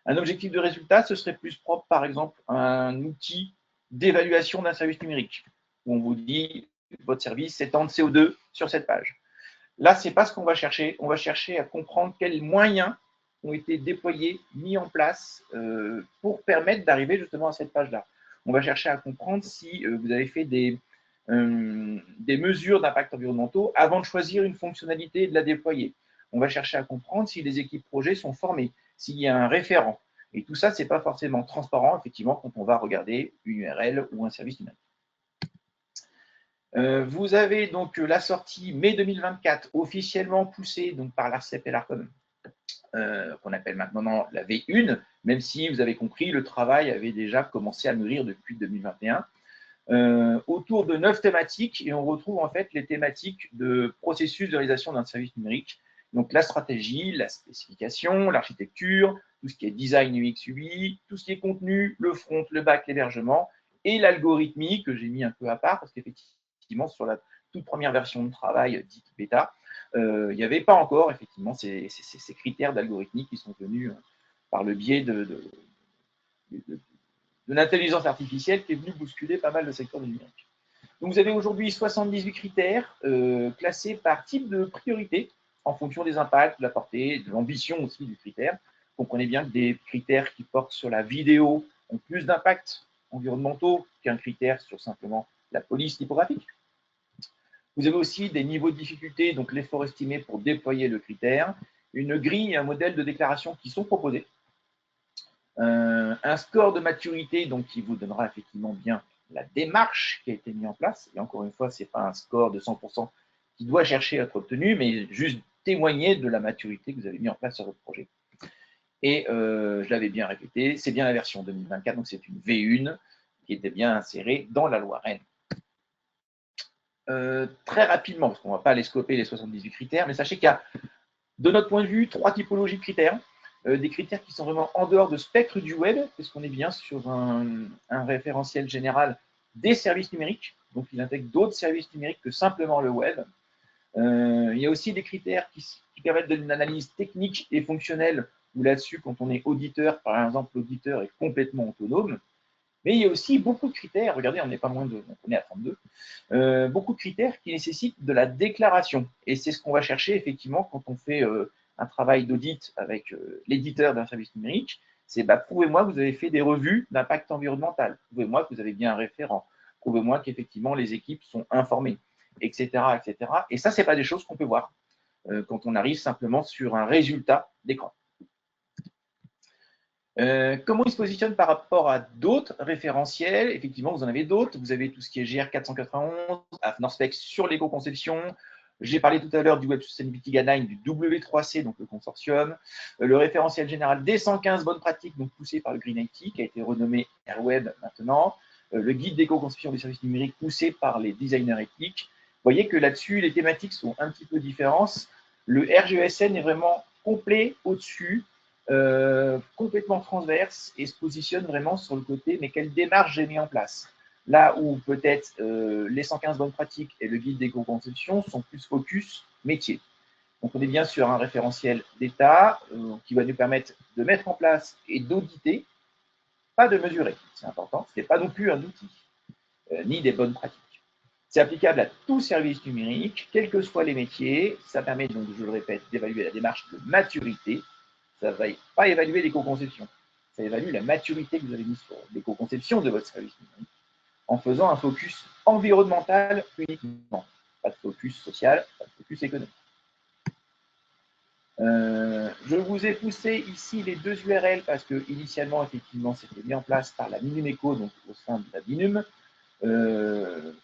Un objectif de résultat, ce serait plus propre, par exemple, à un outil d'évaluation d'un service numérique, où on vous dit votre service c'est tant de CO2 sur cette page. Là, ce n'est pas ce qu'on va chercher. On va chercher à comprendre quels moyens ont été déployés, mis en place pour permettre d'arriver justement à cette page-là. On va chercher à comprendre si vous avez fait des mesures d'impact environnementaux avant de choisir une fonctionnalité et de la déployer. On va chercher à comprendre si les équipes projets sont formées, s'il y a un référent. Et tout ça, ce n'est pas forcément transparent, effectivement, quand on va regarder une URL ou un service numérique. Vous avez donc la sortie mai 2024 officiellement poussée donc, par l'ARCEP et l'ARCOM, qu'on appelle maintenant la V1, même si vous avez compris, le travail avait déjà commencé à mûrir depuis 2021, autour de 9 thématiques, et on retrouve en fait les thématiques de processus de réalisation d'un service numérique, donc la stratégie, la spécification, l'architecture, tout ce qui est design UX UI, tout ce qui est contenu, le front, le back, l'hébergement, et l'algorithmie que j'ai mis un peu à part, parce qu'effectivement, sur la toute première version de travail dite bêta, il n'y avait pas encore effectivement ces critères d'algorithmie qui sont venus par le biais de l'intelligence artificielle qui est venue bousculer pas mal le secteur du numérique. Donc vous avez aujourd'hui 78 critères classés par type de priorité en fonction des impacts, de la portée, de l'ambition aussi du critère. Comprenez bien que des critères qui portent sur la vidéo ont plus d'impacts environnementaux qu'un critère sur simplement la police typographique. Vous avez aussi des niveaux de difficulté, donc l'effort estimé pour déployer le critère, une grille et un modèle de déclaration qui sont proposés, un score de maturité donc, qui vous donnera effectivement bien la démarche qui a été mise en place. Et encore une fois, ce n'est pas un score de 100% qui doit chercher à être obtenu, mais juste témoigner de la maturité que vous avez mis en place sur votre projet. Et je l'avais bien répété, c'est bien la version 2024, donc c'est une V1 qui était bien insérée dans la loi Rennes. Très rapidement, parce qu'on ne va pas aller scoper les 78 critères, mais sachez qu'il y a, de notre point de vue, 3 typologies de critères. Des critères qui sont vraiment en dehors de spectre du web, parce qu'on est bien sur un référentiel général des services numériques, donc il intègre d'autres services numériques que simplement le web. Il y a aussi des critères qui permettent une analyse technique et fonctionnelle, où là-dessus, quand on est auditeur, par exemple, l'auditeur est complètement autonome. Mais il y a aussi beaucoup de critères, regardez, on n'est pas loin de, on est à 32, beaucoup de critères qui nécessitent de la déclaration. Et c'est ce qu'on va chercher effectivement quand on fait un travail d'audit avec l'éditeur d'un service numérique. C'est prouvez-moi que vous avez fait des revues d'impact environnemental, prouvez-moi que vous avez bien un référent, prouvez-moi qu'effectivement les équipes sont informées, etc. etc. Et ça, ce n'est pas des choses qu'on peut voir quand on arrive simplement sur un résultat d'écran. Comment il se positionne par rapport à d'autres référentiels? Effectivement, vous en avez d'autres. Vous avez tout ce qui est GR 491, AFNORSPEC sur l'éco-conception. J'ai parlé tout à l'heure du Web Sustainability Guideline du W3C, donc le consortium. Le référentiel général des 115 bonnes pratiques, donc poussé par le Green IT, qui a été renommé AirWeb maintenant. Le guide d'éco-conception des services numériques poussé par les designers éthiques. Vous voyez que là-dessus, les thématiques sont un petit peu différentes. Le RGESN est vraiment complet au-dessus. Complètement transverse et se positionne vraiment sur le côté, mais quelle démarche j'ai mis en place? Là où peut-être les 115 bonnes pratiques et le guide d'éco-conception sont plus focus métier. Donc on est bien sur un référentiel d'État qui va nous permettre de mettre en place et d'auditer, pas de mesurer, c'est important, ce n'est pas non plus un outil, ni des bonnes pratiques. C'est applicable à tout service numérique, quels que soient les métiers. Ça permet donc, je le répète, d'évaluer la démarche de maturité. Ça ne va pas évaluer l'éco-conception. Ça évalue la maturité que vous avez mise sur l'éco-conception de votre service numérique en faisant un focus environnemental uniquement. Pas de focus social, pas de focus économique. Je vous ai poussé ici les deux URL parce que initialement, effectivement, c'était mis en place par la Minumeco, donc au sein de la Binum,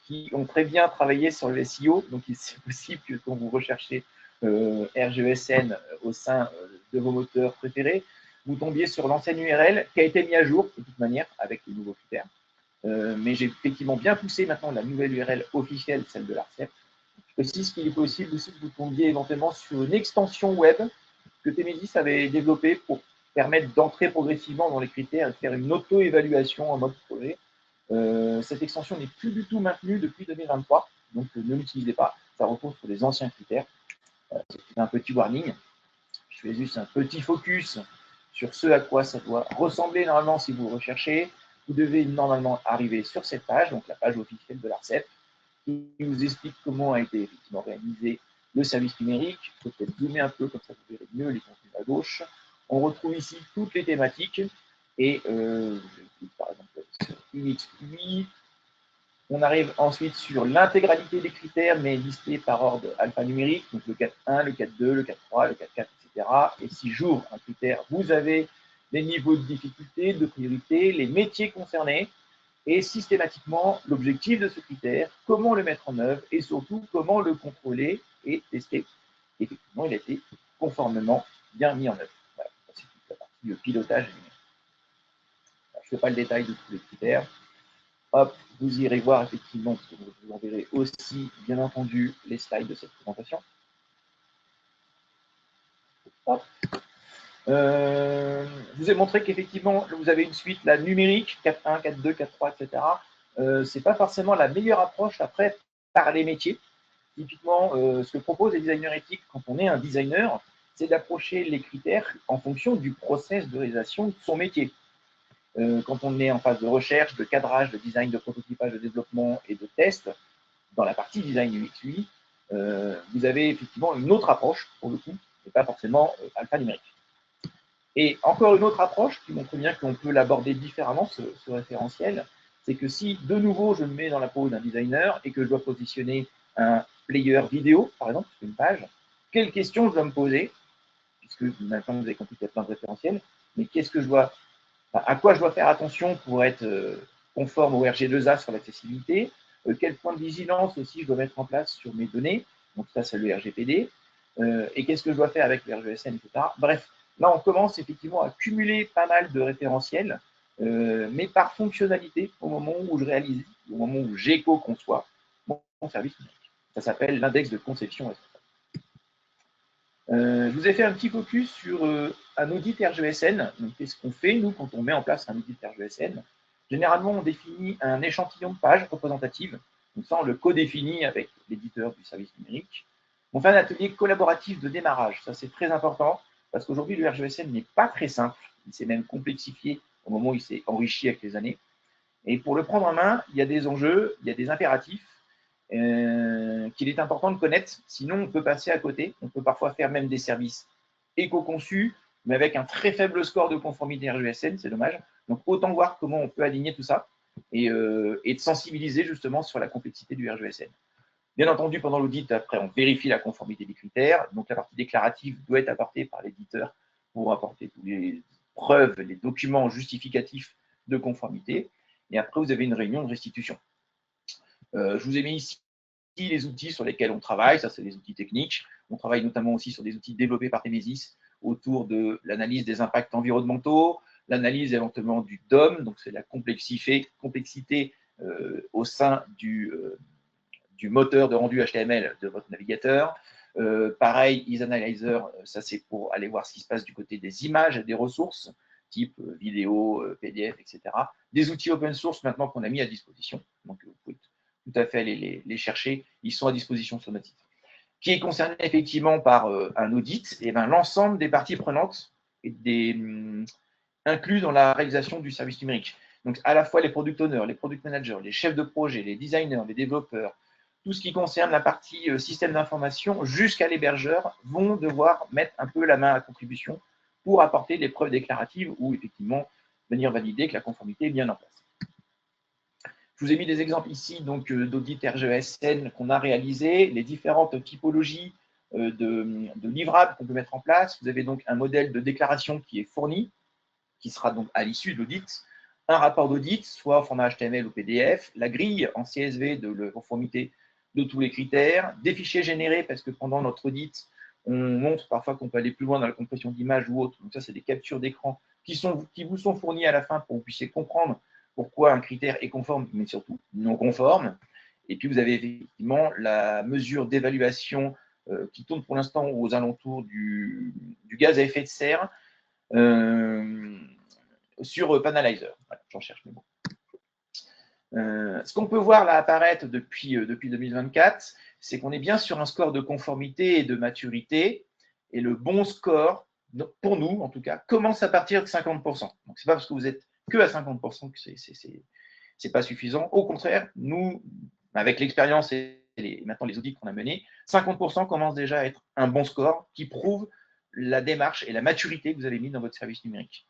qui ont très bien travaillé sur le SEO. Donc, c'est possible que quand vous recherchez RGESN au sein de vos moteurs préférés, vous tombiez sur l'ancienne URL qui a été mise à jour de toute manière avec les nouveaux critères. Mais j'ai effectivement bien poussé maintenant la nouvelle URL officielle, celle de l'ARCEP. Aussi, ce qu'il est possible aussi que vous tombiez éventuellement sur une extension web que Temedis avait développée pour permettre d'entrer progressivement dans les critères et de faire une auto-évaluation en mode projet. Cette extension n'est plus du tout maintenue depuis 2023, donc ne l'utilisez pas, ça repose sur les anciens critères. C'est un petit warning. Je fais juste un petit focus sur ce à quoi ça doit ressembler normalement si vous recherchez. Vous devez normalement arriver sur cette page, donc la page officielle de l'ARCEP, qui vous explique comment a été effectivement réalisé le service numérique. Il faut peut-être zoomer un peu, comme ça vous verrez mieux les contenus à gauche. On retrouve ici toutes les thématiques et par exemple sur UX/UI. On arrive ensuite sur l'intégralité des critères, mais listés par ordre alphanumérique, donc le 4.1, le 4.2, le 4.3, le 4.4, etc. Et si j'ouvre un critère, vous avez les niveaux de difficulté, de priorité, les métiers concernés, et systématiquement l'objectif de ce critère, comment le mettre en œuvre, et surtout comment le contrôler et tester. Effectivement, il a été conformément bien mis en œuvre. Voilà, c'est toute la partie de pilotage. Je ne fais pas le détail de tous les critères. Hop, vous irez voir effectivement, parce que vous enverrez aussi, bien entendu, les slides de cette présentation. Hop. Je vous ai montré qu'effectivement, vous avez une suite là, numérique, 4.1, 4.2, 4.3, etc. Ce n'est pas forcément la meilleure approche après par les métiers. Typiquement, ce que proposent les designers éthiques quand on est un designer, c'est d'approcher les critères en fonction du process de réalisation de son métier. Quand on est en phase de recherche, de cadrage, de design, de prototypage, de développement et de test, dans la partie design UX/UI, vous avez effectivement une autre approche, pour le coup, et pas forcément alphanumérique. Et encore une autre approche qui montre bien qu'on peut l'aborder différemment, ce référentiel, c'est que si, de nouveau, je me mets dans la peau d'un designer et que je dois positionner un player vidéo, par exemple, sur une page, quelles questions je dois me poser, puisque maintenant vous avez compris qu'il y a plein de référentiels, mais qu'est-ce que je dois, à quoi je dois faire attention pour être conforme au RG2A sur l'accessibilité, quel point de vigilance aussi je dois mettre en place sur mes données, donc ça c'est le RGPD, et qu'est-ce que je dois faire avec le RGSN, etc. Bref, là on commence effectivement à cumuler pas mal de référentiels, mais par fonctionnalité au moment où je réalise, au moment où j'éco-conçois mon service numérique. Ça s'appelle l'index de conception responsable. Je vous ai fait un petit focus sur un audit RGSN. Donc, qu'est-ce qu'on fait, nous, quand on met en place un audit RGSN? Généralement, on définit un échantillon de pages représentatives. Donc, ça, on le co-définit avec l'éditeur du service numérique. On fait un atelier collaboratif de démarrage. Ça, c'est très important parce qu'aujourd'hui, le RGSN n'est pas très simple. Il s'est même complexifié au moment où il s'est enrichi avec les années. Et pour le prendre en main, il y a des enjeux, il y a des impératifs qu'il est important de connaître, sinon on peut passer à côté. On peut parfois faire même des services éco-conçus, mais avec un très faible score de conformité RGSN, c'est dommage. Donc autant voir comment on peut aligner tout ça et de sensibiliser justement sur la complexité du RGSN. Bien entendu, pendant l'audit, après, on vérifie la conformité des critères. Donc la partie déclarative doit être apportée par l'éditeur pour apporter toutes les preuves, les documents justificatifs de conformité. Et après, vous avez une réunion de restitution. Je vous ai mis ici les outils sur lesquels on travaille. Ça, c'est les outils techniques. On travaille notamment aussi sur des outils développés par Temesis autour de l'analyse des impacts environnementaux, l'analyse éventuellement du DOM, donc c'est la complexité au sein du moteur de rendu HTML de votre navigateur. Pareil, EaseAnalyzer, ça c'est pour aller voir ce qui se passe du côté des images et des ressources, type vidéo, PDF, etc. Des outils open source maintenant qu'on a mis à disposition. Donc vous pouvez tout à fait aller les chercher. Ils sont à disposition sur notre site. Qui est concerné effectivement par un audit, et ben, l'ensemble des parties prenantes est inclus dans la réalisation du service numérique. Donc à la fois les product owners, les product managers, les chefs de projet, les designers, les développeurs, tout ce qui concerne la partie système d'information jusqu'à l'hébergeur vont devoir mettre un peu la main à contribution pour apporter des preuves déclaratives ou effectivement venir valider que la conformité est bien en place. Je vous ai mis des exemples ici d'audit RGSN qu'on a réalisé, les différentes typologies de livrables qu'on peut mettre en place. Vous avez donc un modèle de déclaration qui est fourni, qui sera donc à l'issue de l'audit, un rapport d'audit, soit en format HTML ou PDF, la grille en CSV de la conformité de tous les critères, des fichiers générés, parce que pendant notre audit, on montre parfois qu'on peut aller plus loin dans la compression d'image ou autre. Donc ça, c'est des captures d'écran qui vous sont fournies à la fin pour que vous puissiez comprendre pourquoi un critère est conforme, mais surtout non conforme. Et puis, vous avez effectivement la mesure d'évaluation qui tourne pour l'instant aux alentours du gaz à effet de serre sur Panalizer. Voilà, j'en cherche mes mots. Ce qu'on peut voir là apparaître depuis 2024, c'est qu'on est bien sur un score de conformité et de maturité. Et le bon score donc pour nous, en tout cas, commence à partir de 50%. Donc, ce n'est pas parce que vous êtes que à 50% que c'est pas suffisant. Au contraire, nous, avec l'expérience et maintenant les audits qu'on a menés, 50% commence déjà à être un bon score qui prouve la démarche et la maturité que vous avez mis dans votre service numérique.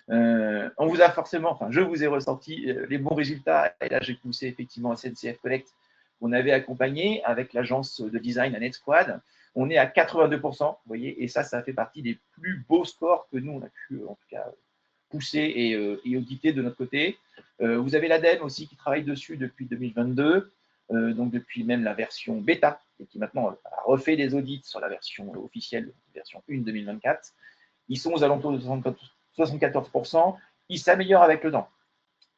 On vous a forcément, enfin, je vous ai ressenti les bons résultats, et là j'ai poussé effectivement SNCF Connect, qu'on avait accompagné avec l'agence de design à NetSquad. On est à 82%, vous voyez, et ça fait partie des plus beaux scores que nous on a pu en tout cas pousser et auditer de notre côté. Vous avez l'ADEME aussi qui travaille dessus depuis 2022, donc depuis même la version bêta, et qui maintenant a refait des audits sur la version officielle, version 1 2024. Ils sont aux alentours de 74%. Ils s'améliorent avec le temps.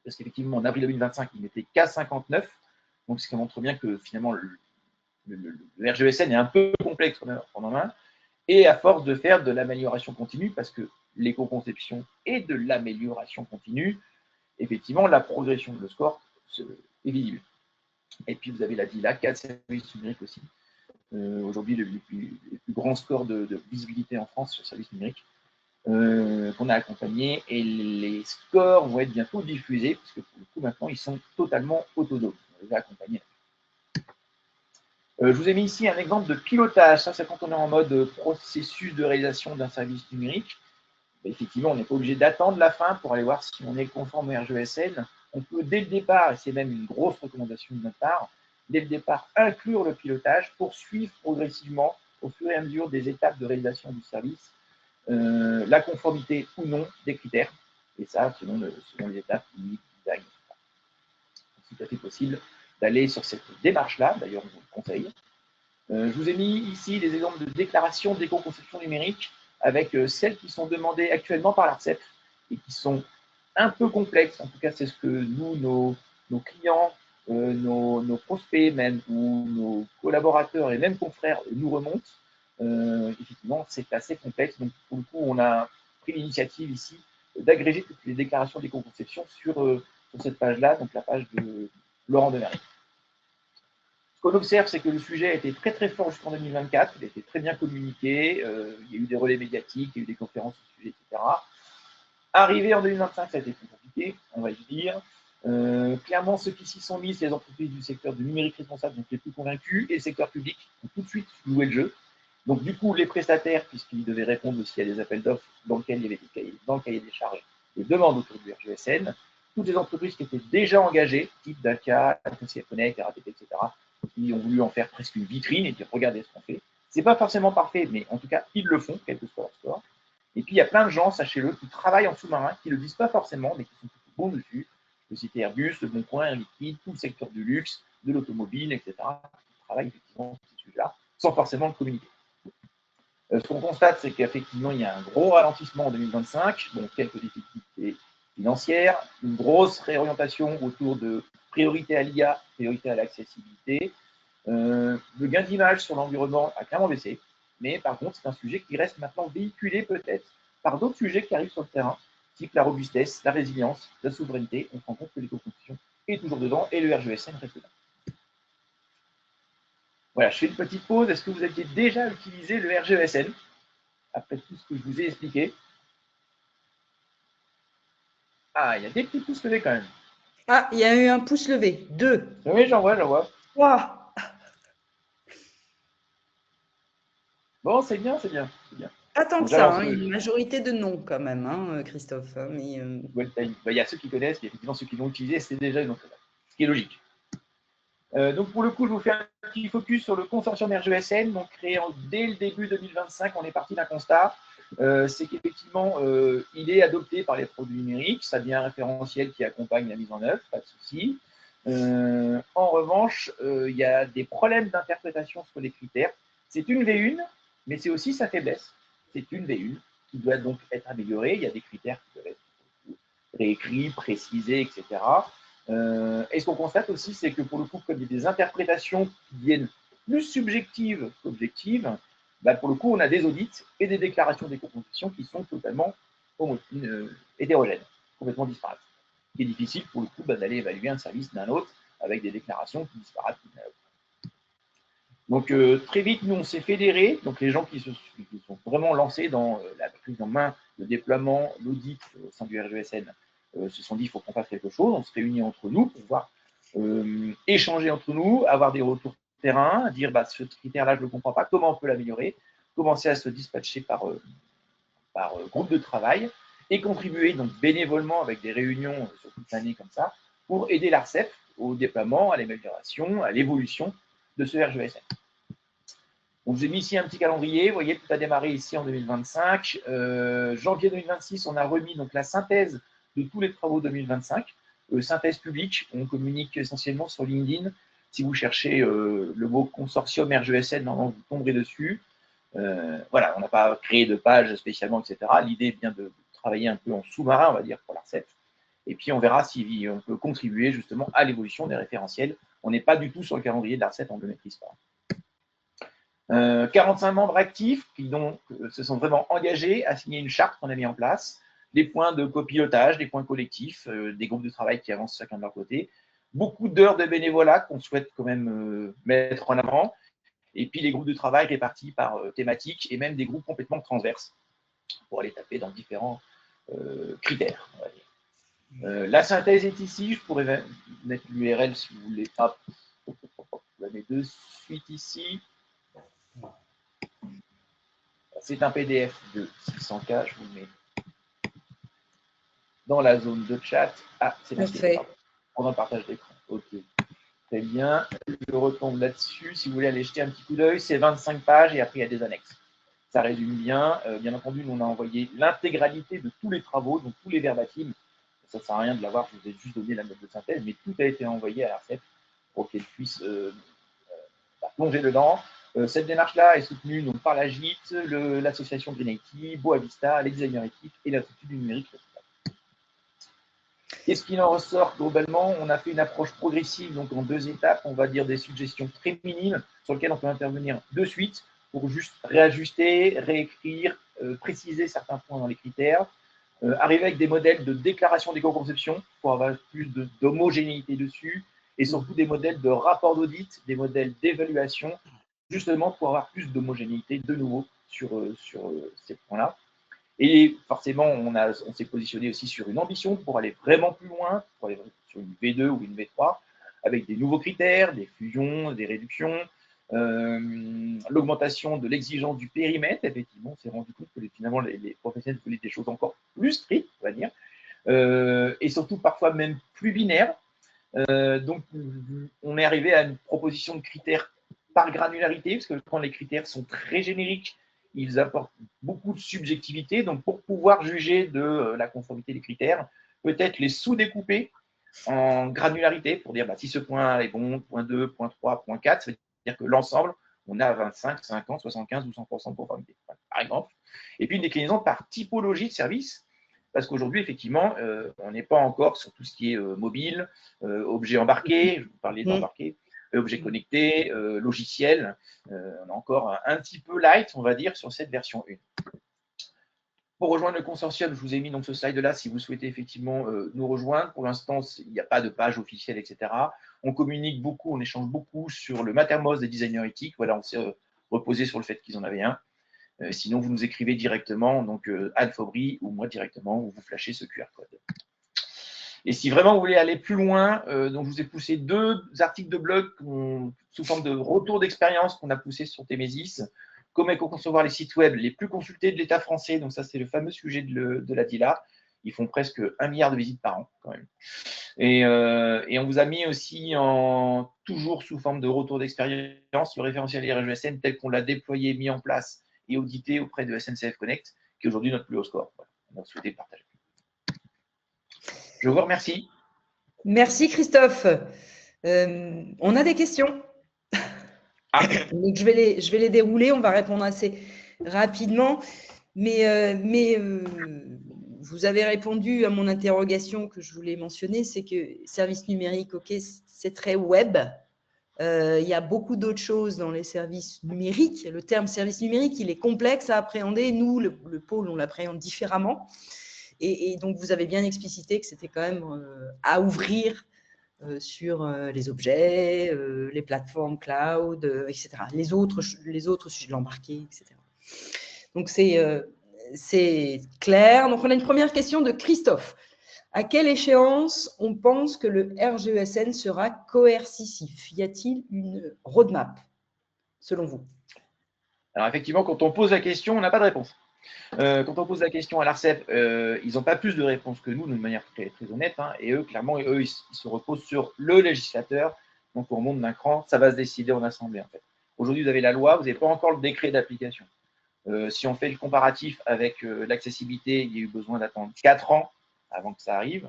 Parce qu'effectivement, en avril 2025, ils n'étaient qu'à 59%. Donc, ce qui montre bien que finalement, le RGESN est un peu complexe en main. Et à force de faire de l'amélioration continue, parce que l'éco-conception est de l'amélioration continue, effectivement, la progression de le score est visible. Et puis, vous avez la DILA, 4 services numériques aussi. Aujourd'hui, le plus grand score de visibilité en France sur services numériques qu'on a accompagné. Et les scores vont être bientôt diffusés, parce que pour le coup, maintenant, ils sont totalement autonomes. On les a accompagnés. Je vous ai mis ici un exemple de pilotage. Ça, c'est quand on est en mode processus de réalisation d'un service numérique. Effectivement, on n'est pas obligé d'attendre la fin pour aller voir si on est conforme au RGESN. On peut, dès le départ, et c'est même une grosse recommandation de notre part, dès le départ, inclure le pilotage pour suivre progressivement, au fur et à mesure des étapes de réalisation du service, la conformité ou non des critères. Et ça, selon les étapes, design, etc. C'est tout à fait possible d'aller sur cette démarche-là. D'ailleurs, on vous le conseille. Je vous ai mis ici des exemples de déclarations d'éco-conception numérique avec celles qui sont demandées actuellement par l'ARCEP et qui sont un peu complexes. En tout cas, c'est ce que nous, nos clients, nos prospects même, ou nos collaborateurs et même confrères nous remontent. Effectivement, c'est assez complexe. Donc, pour le coup, on a pris l'initiative ici d'agréger toutes les déclarations d'éco-conception sur cette page-là, donc la page de Laurent Demery. Ce qu'on observe, c'est que le sujet a été très très fort jusqu'en 2024, il a été très bien communiqué, il y a eu des relais médiatiques, il y a eu des conférences au sujet, etc. Arrivé en 2025, ça a été plus compliqué, on va y dire. Clairement, ceux qui s'y sont mis, c'est les entreprises du secteur du numérique responsable, donc les plus convaincus, et le secteur public, ont tout de suite loué le jeu. Donc du coup, les prestataires, puisqu'ils devaient répondre aussi à des appels d'offres dans lesquels il y avait dans le cahier des charges, des demandes autour du RGESN, toutes les entreprises qui étaient déjà engagées, type Dalkia, SNCF Connect, RATP, etc., qui ont voulu en faire presque une vitrine et dire regardez ce qu'on fait. C'est pas forcément parfait, mais en tout cas, ils le font, quel que soit leur score. Et puis, il y a plein de gens, sachez-le, qui travaillent en sous-marin, qui ne le disent pas forcément, mais qui sont plutôt bons dessus. Je peux citer Airbus, Le Bon Coin, Air Liquide, tout le secteur du luxe, de l'automobile, etc., qui travaillent effectivement sur ce sujet-là, sans forcément le communiquer. Ce qu'on constate, c'est qu'effectivement, il y a un gros ralentissement en 2025, donc quelques difficultés financières, une grosse réorientation autour de priorité à l'IA, priorité à l'accessibilité. Le gain d'image sur l'environnement a clairement baissé, mais par contre, c'est un sujet qui reste maintenant véhiculé peut-être par d'autres sujets qui arrivent sur le terrain, type la robustesse, la résilience, la souveraineté. On se rend compte que l'éco-construction est toujours dedans et le RGESN reste là. Voilà, je fais une petite pause. Est-ce que vous aviez déjà utilisé le RGESN après tout ce que je vous ai expliqué? Ah, il y a des petits pouces levés quand même. Ah, il y a eu un pouce levé. 2. Oui, j'en vois. 3. Bon, c'est bien. Pas tant que Donc, ça, une majorité de non quand même, Christophe. Mais, il y a ceux qui connaissent, et effectivement ceux qui l'ont utilisé, c'est déjà une autre étape, ce qui est logique. Donc pour le coup, je vous fais un petit focus sur le consortium RGESN, donc créé dès le début 2025. On est parti d'un constat, c'est qu'effectivement, il est adopté par les produits numériques, ça devient un référentiel qui accompagne la mise en œuvre, pas de souci. En revanche, il y a des problèmes d'interprétation sur les critères. C'est une V1, mais c'est aussi sa faiblesse. C'est une V1 qui doit donc être améliorée. Il y a des critères qui doivent être réécrits, précisés, etc. Et ce qu'on constate aussi, c'est que pour le coup, comme il y a des interprétations qui viennent plus subjectives qu'objectives, bah pour le coup, on a des audits et des déclarations d'éco-conception qui sont totalement hétérogènes, complètement disparates. Ce qui est difficile pour le coup d'aller évaluer un service d'un autre avec des déclarations qui disparatent l'une à l'autre. Donc, très vite, nous, on s'est fédérés. Donc, les gens qui sont vraiment lancés dans la prise en main, le déploiement, l'audit au sein du RGESN, se sont dit, il faut qu'on fasse quelque chose. On se réunit entre nous pour pouvoir échanger entre nous, avoir des retours terrain, dire, bah, ce critère-là, je ne le comprends pas, comment on peut l'améliorer, commencer à se dispatcher par groupe de travail et contribuer donc bénévolement avec des réunions sur toute l'année comme ça pour aider l'ARCEP au déploiement, à l'amélioration, à l'évolution de ce RGESN. On vous a mis ici un petit calendrier. Vous voyez, tout a démarré ici en 2025. Janvier 2026, on a remis donc la synthèse de tous les travaux 2025. Synthèse publique, on communique essentiellement sur LinkedIn. Si vous cherchez le mot consortium RGESN, normalement vous tomberez dessus. Voilà, on n'a pas créé de page spécialement, etc. L'idée est bien de travailler un peu en sous-marin, on va dire, pour l'ARCEP. Et puis, on verra si on peut contribuer justement à l'évolution des référentiels. On n'est pas du tout sur le calendrier de l'ARCEP, on ne le maîtrise pas. 45 membres actifs qui donc se sont vraiment engagés à signer une charte qu'on a mis en place, des points de copilotage, des points collectifs, des groupes de travail qui avancent chacun de leur côté, beaucoup d'heures de bénévolat qu'on souhaite quand même mettre en avant, et puis les groupes de travail répartis par thématique et même des groupes complètement transverses pour aller taper dans différents critères, on va dire. La synthèse est ici, je pourrais mettre l'URL si vous voulez. Hop, je la mets de suite ici. C'est un PDF de 600K, je vous le mets dans la zone de chat. Ah, c'est parfait. Pendant le partage d'écran. Ok, très bien. Je retombe là-dessus. Si vous voulez aller jeter un petit coup d'œil, c'est 25 pages et après il y a des annexes. Ça résume bien. Bien entendu, nous on a envoyé l'intégralité de tous les travaux, donc tous les verbatims. Ça ne sert à rien de l'avoir, je vous ai juste donné la note de synthèse, mais tout a été envoyé à l'ARCEP pour qu'elle puisse plonger dedans. Cette démarche-là est soutenue donc, par la GIT, l'association Green IT, Boavista, les designers éthiques et l'Institut du numérique. Qu'est-ce qu'il en ressort globalement? On a fait une approche progressive, donc en 2 étapes, on va dire des suggestions très minimes sur lesquelles on peut intervenir de suite pour juste réajuster, réécrire, préciser certains points dans les critères, arriver avec des modèles de déclaration d'éco-conception pour avoir plus d'homogénéité dessus, et surtout des modèles de rapport d'audit, des modèles d'évaluation, justement pour avoir plus d'homogénéité de nouveau sur ces points-là. Et forcément, on s'est positionné aussi sur une ambition pour aller vraiment plus loin, pour aller sur une V2 ou une V3, avec des nouveaux critères, des fusions, des réductions, l'augmentation de l'exigence du périmètre. Effectivement, on s'est rendu compte que finalement les professionnels voulaient des choses encore plus strictes, on va dire, et surtout parfois même plus binaires. Donc, on est arrivé à une proposition de critères par granularité, parce que quand les critères sont très génériques, ils apportent beaucoup de subjectivité. Donc, pour pouvoir juger de la conformité des critères, peut-être les sous-découper en granularité pour dire bah, si ce point est bon, point 2, point 3, point 4, ça veut dire que l'ensemble, on a 25, 50, 75 ou 100% de conformité, par exemple. Et puis, une déclinaison par typologie de service, parce qu'aujourd'hui, effectivement, on n'est pas encore sur tout ce qui est mobile, objets embarqués, je vous parlais d'embarqués, objets connectés, logiciels. On est encore un petit peu light, on va dire, sur cette version 1. Pour rejoindre le consortium, je vous ai mis donc ce slide-là si vous souhaitez effectivement nous rejoindre. Pour l'instant, il n'y a pas de page officielle, etc. On communique beaucoup, on échange beaucoup sur le mattermost des designers éthiques. Voilà, on s'est reposé sur le fait qu'ils en avaient un. Sinon, vous nous écrivez directement, donc Anne Faubry ou moi directement, ou vous flashez ce QR code. Et si vraiment vous voulez aller plus loin, donc je vous ai poussé 2 articles de blog sous forme de retour d'expérience qu'on a poussé sur Témésis. Comment concevoir les sites web les plus consultés de l'État français. Donc ça, c'est le fameux sujet de la DILA. Ils font presque 1 milliard de visites par an, quand même. Et on vous a mis aussi toujours sous forme de retour d'expérience le référentiel RGESN tel qu'on l'a déployé, mis en place et audité auprès de SNCF Connect, qui est aujourd'hui notre plus haut score. Voilà. On a souhaité le partager. Je vous remercie. Merci Christophe. On a des questions. Donc, je vais les dérouler, on va répondre assez rapidement. Mais vous avez répondu à mon interrogation que je voulais mentionner, c'est que service numérique, ok, c'est très web. Il y a beaucoup d'autres choses dans les services numériques. Le terme service numérique, il est complexe à appréhender. Nous, le pôle, on l'appréhende différemment. Et donc, vous avez bien explicité que c'était quand même à ouvrir sur les objets, les plateformes cloud, etc. Les autres sujets, l'embarqué, etc. Donc, c'est clair. Donc, on a une première question de Christophe. À quelle échéance on pense que le RGESN sera coercitif? Y a-t-il une roadmap, selon vous? Alors, effectivement, quand on pose la question, on n'a pas de réponse. Quand on pose la question à l'ARCEP, ils n'ont pas plus de réponses que nous, de manière très, très honnête. Hein, et eux, clairement, ils se reposent sur le législateur. Donc, on monte d'un cran, ça va se décider en assemblée. En fait. Aujourd'hui, vous avez la loi, vous n'avez pas encore le décret d'application. Si on fait le comparatif avec l'accessibilité, il y a eu besoin d'attendre 4 ans avant que ça arrive.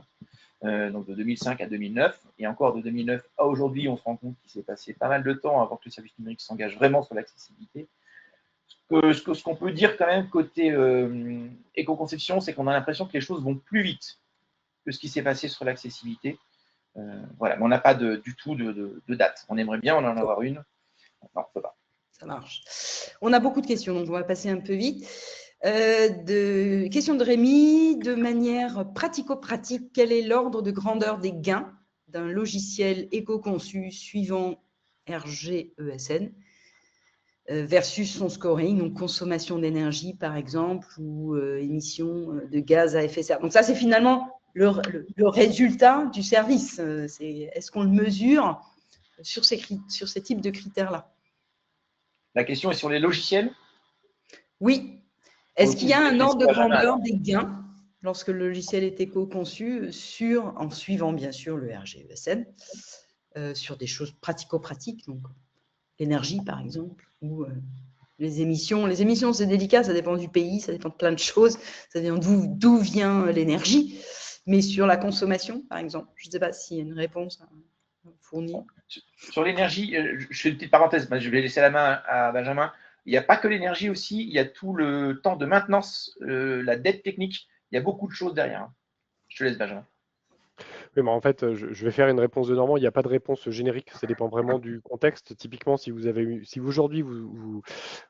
Donc de 2005 à 2009. Et encore de 2009 à aujourd'hui, on se rend compte qu'il s'est passé pas mal de temps avant que le service numérique s'engage vraiment sur l'accessibilité. Ce qu'on peut dire quand même côté éco-conception, c'est qu'on a l'impression que les choses vont plus vite que ce qui s'est passé sur l'accessibilité. Voilà, mais on n'a pas du tout de date. On aimerait bien en avoir une. Non, on ne peut pas. Ça marche. On a beaucoup de questions, donc on va passer un peu vite. Question de Rémi, de manière pratico-pratique, quel est l'ordre de grandeur des gains d'un logiciel éco-conçu suivant RGESN versus son scoring, donc consommation d'énergie par exemple, ou émission de gaz à effet de serre. Donc ça, c'est finalement le résultat du service. Est-ce qu'on le mesure sur ces types de critères-là? La question est sur les logiciels? Oui. Est-ce qu'il y a un ordre de grandeur des gains lorsque le logiciel est éco-conçu en suivant bien sûr le RGESN, sur des choses pratico-pratiques, donc l'énergie par exemple, ou les émissions. Les émissions, c'est délicat, ça dépend du pays, ça dépend de plein de choses, ça dépend d'où vient l'énergie. Mais sur la consommation, par exemple, je ne sais pas s'il y a une réponse à fournir. Sur l'énergie, je fais une petite parenthèse, je vais laisser la main à Benjamin. Il n'y a pas que l'énergie aussi, il y a tout le temps de maintenance, la dette technique, il y a beaucoup de choses derrière. Je te laisse, Benjamin. Oui, mais en fait, je vais faire une réponse de Normand. Il n'y a pas de réponse générique. Ça dépend vraiment du contexte. Typiquement, si aujourd'hui vous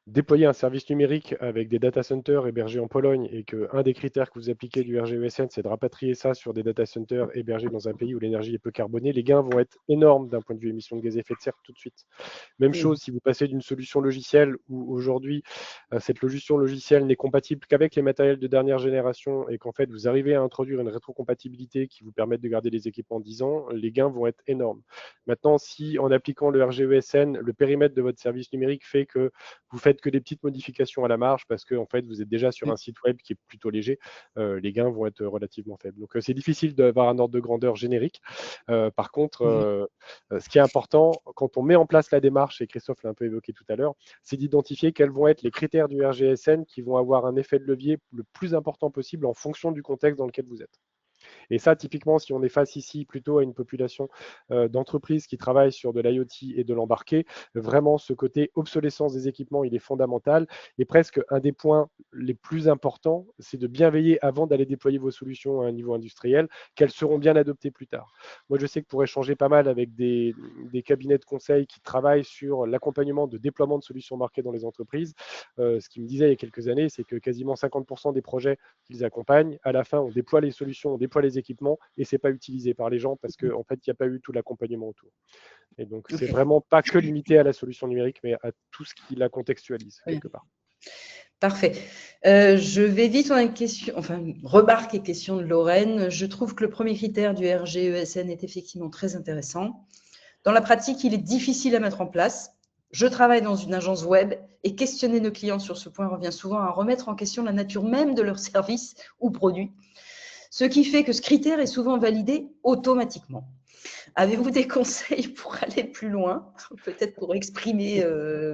déployez un service numérique avec des data centers hébergés en Pologne et qu'un des critères que vous appliquez du RGESN, c'est de rapatrier ça sur des data centers hébergés dans un pays où l'énergie est peu carbonée, les gains vont être énormes d'un point de vue émissions de gaz à effet de serre tout de suite. Même chose si vous passez d'une solution logicielle où aujourd'hui cette solution logicielle n'est compatible qu'avec les matériels de dernière génération et qu'en fait vous arrivez à introduire une rétrocompatibilité qui vous permette de garder les équipements 10 ans, les gains vont être énormes. Maintenant, si en appliquant le RGESN, le périmètre de votre service numérique fait que vous faites que des petites modifications à la marge parce que en fait vous êtes déjà sur un site web qui est plutôt léger, les gains vont être relativement faibles. Donc c'est difficile d'avoir un ordre de grandeur générique. Par contre, ce qui est important quand on met en place la démarche, et Christophe l'a un peu évoqué tout à l'heure, c'est d'identifier quels vont être les critères du RGESN qui vont avoir un effet de levier le plus important possible en fonction du contexte dans lequel vous êtes. Et ça, typiquement, si on est face ici plutôt à une population d'entreprises qui travaillent sur de l'IoT et de l'embarqué, vraiment ce côté obsolescence des équipements, il est fondamental. Et presque un des points les plus importants, c'est de bien veiller avant d'aller déployer vos solutions à un niveau industriel, qu'elles seront bien adoptées plus tard. Moi, je sais que pour échanger pas mal avec des cabinets de conseil qui travaillent sur l'accompagnement de déploiement de solutions marquées dans les entreprises, ce qu'ils me disaient il y a quelques années, c'est que quasiment 50% des projets qu'ils accompagnent, à la fin, on déploie les solutions, on déploie les équipements et c'est pas utilisé par les gens parce qu'en fait, il n'y a pas eu tout l'accompagnement autour. Et donc, c'est vraiment pas que limité à la solution numérique, mais à tout ce qui la contextualise quelque part. Parfait. Je vais vite, on a une question, enfin, une remarque et question de Lorraine. Je trouve que le premier critère du RGESN est effectivement très intéressant. Dans la pratique, il est difficile à mettre en place. Je travaille dans une agence web et questionner nos clients sur ce point revient souvent à remettre en question la nature même de leurs services ou produits, ce qui fait que ce critère est souvent validé automatiquement. Avez-vous des conseils pour aller plus loin, peut-être pour exprimer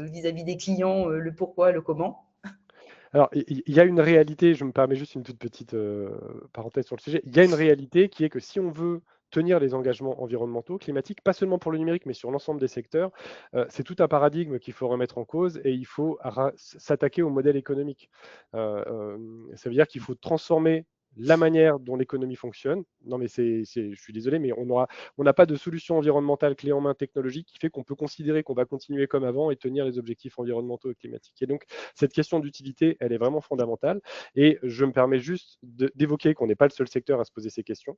vis-à-vis des clients le pourquoi, le comment? Alors, il y a une réalité, je me permets juste une toute petite parenthèse sur le sujet, il y a une réalité qui est que si on veut tenir les engagements environnementaux, climatiques, pas seulement pour le numérique, mais sur l'ensemble des secteurs, c'est tout un paradigme qu'il faut remettre en cause et il faut s'attaquer au modèle économique. Ça veut dire qu'il faut transformer la manière dont l'économie fonctionne. Non, mais je suis désolé, mais on n'a pas de solution environnementale clé en main technologique qui fait qu'on peut considérer qu'on va continuer comme avant et tenir les objectifs environnementaux et climatiques. Et donc, cette question d'utilité, elle est vraiment fondamentale. Et je me permets juste d'évoquer qu'on n'est pas le seul secteur à se poser ces questions,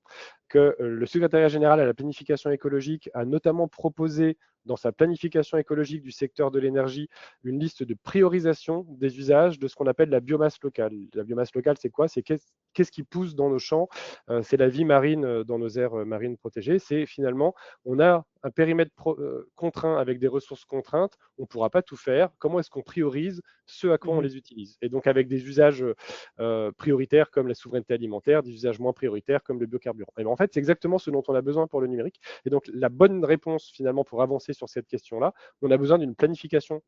que le secrétariat général à la planification écologique a notamment proposé dans sa planification écologique du secteur de l'énergie, une liste de priorisation des usages de ce qu'on appelle la biomasse locale. La biomasse locale, c'est quoi? C'est qu'est-ce qui pousse dans nos champs? C'est la vie marine dans nos aires marines protégées. C'est finalement, on a un périmètre contraint avec des ressources contraintes, on ne pourra pas tout faire. Comment est-ce qu'on priorise ce à quoi on les utilise? Et donc avec des usages prioritaires comme la souveraineté alimentaire, des usages moins prioritaires comme le biocarburant. Et bien, en fait, c'est exactement ce dont on a besoin pour le numérique. Et donc la bonne réponse finalement pour avancer sur cette question-là, on a besoin d'une planification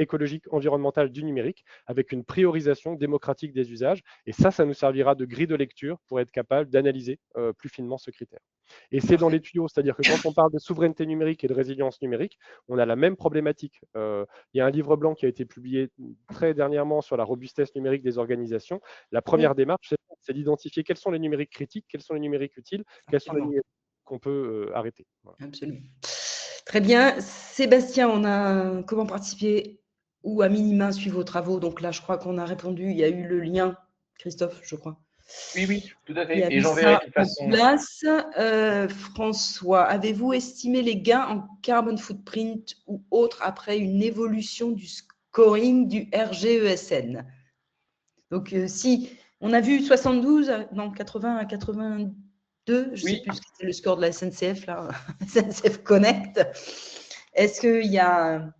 écologique, environnementale du numérique, avec une priorisation démocratique des usages. Et ça nous servira de grille de lecture pour être capable d'analyser plus finement ce critère. Et c'est dans les tuyaux, c'est-à-dire que quand on parle de souveraineté numérique et de résilience numérique, on a la même problématique. Il y a un livre blanc qui a été publié très dernièrement sur la robustesse numérique des organisations. La première démarche, c'est d'identifier quels sont les numériques critiques, quels sont les numériques utiles, quels sont les numériques qu'on peut arrêter. Voilà. Absolument. Très bien. Sébastien, on a comment participer ou à minima suivre vos travaux? Donc là, je crois qu'on a répondu. Il y a eu le lien, Christophe, je crois. Oui, tout à fait. Et j'enverrai de toute façon. François, avez-vous estimé les gains en carbon footprint ou autres après une évolution du scoring du RGESN? Donc, si on a vu 72, non, 80 à 82, je ne sais plus ce que c'était le score de la SNCF, là, SNCF Connect. Est-ce qu'il y a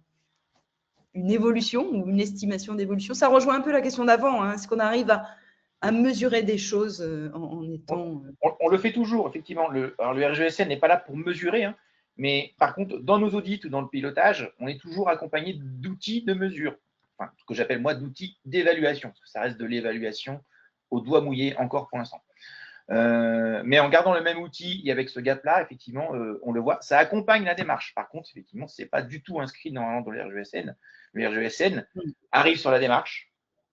une évolution ou une estimation d'évolution? Ça rejoint un peu la question d'avant. Hein. Est-ce qu'on arrive à mesurer des choses en étant… On le fait toujours, effectivement. Alors, le RGESN n'est pas là pour mesurer, hein, mais par contre, dans nos audits ou dans le pilotage, on est toujours accompagné d'outils de mesure, enfin, ce que j'appelle moi d'outils d'évaluation, parce que ça reste de l'évaluation au doigt mouillé encore pour l'instant. Mais en gardant le même outil et avec ce gap-là, effectivement, on le voit, ça accompagne la démarche. Par contre, effectivement, ce n'est pas du tout inscrit normalement dans le RGESN. Le RGESN arrive sur la démarche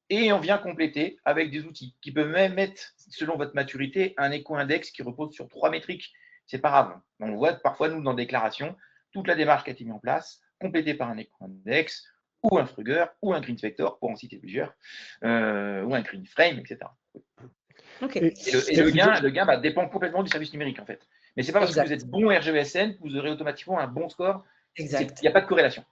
et on vient compléter avec des outils qui peuvent même mettre, selon votre maturité, un éco-index qui repose sur 3 métriques. C'est pas grave. On le voit parfois, nous, dans déclaration, toute la démarche qui a été mise en place, complétée par un éco-index, ou un Frugger, ou un Green Vector, pour en citer plusieurs, ou un Green Frame, etc. Okay. Et le gain dépend complètement du service numérique, en fait. Mais ce n'est pas parce que vous êtes bon RGESN que vous aurez automatiquement un bon score. Il n'y a pas de corrélation.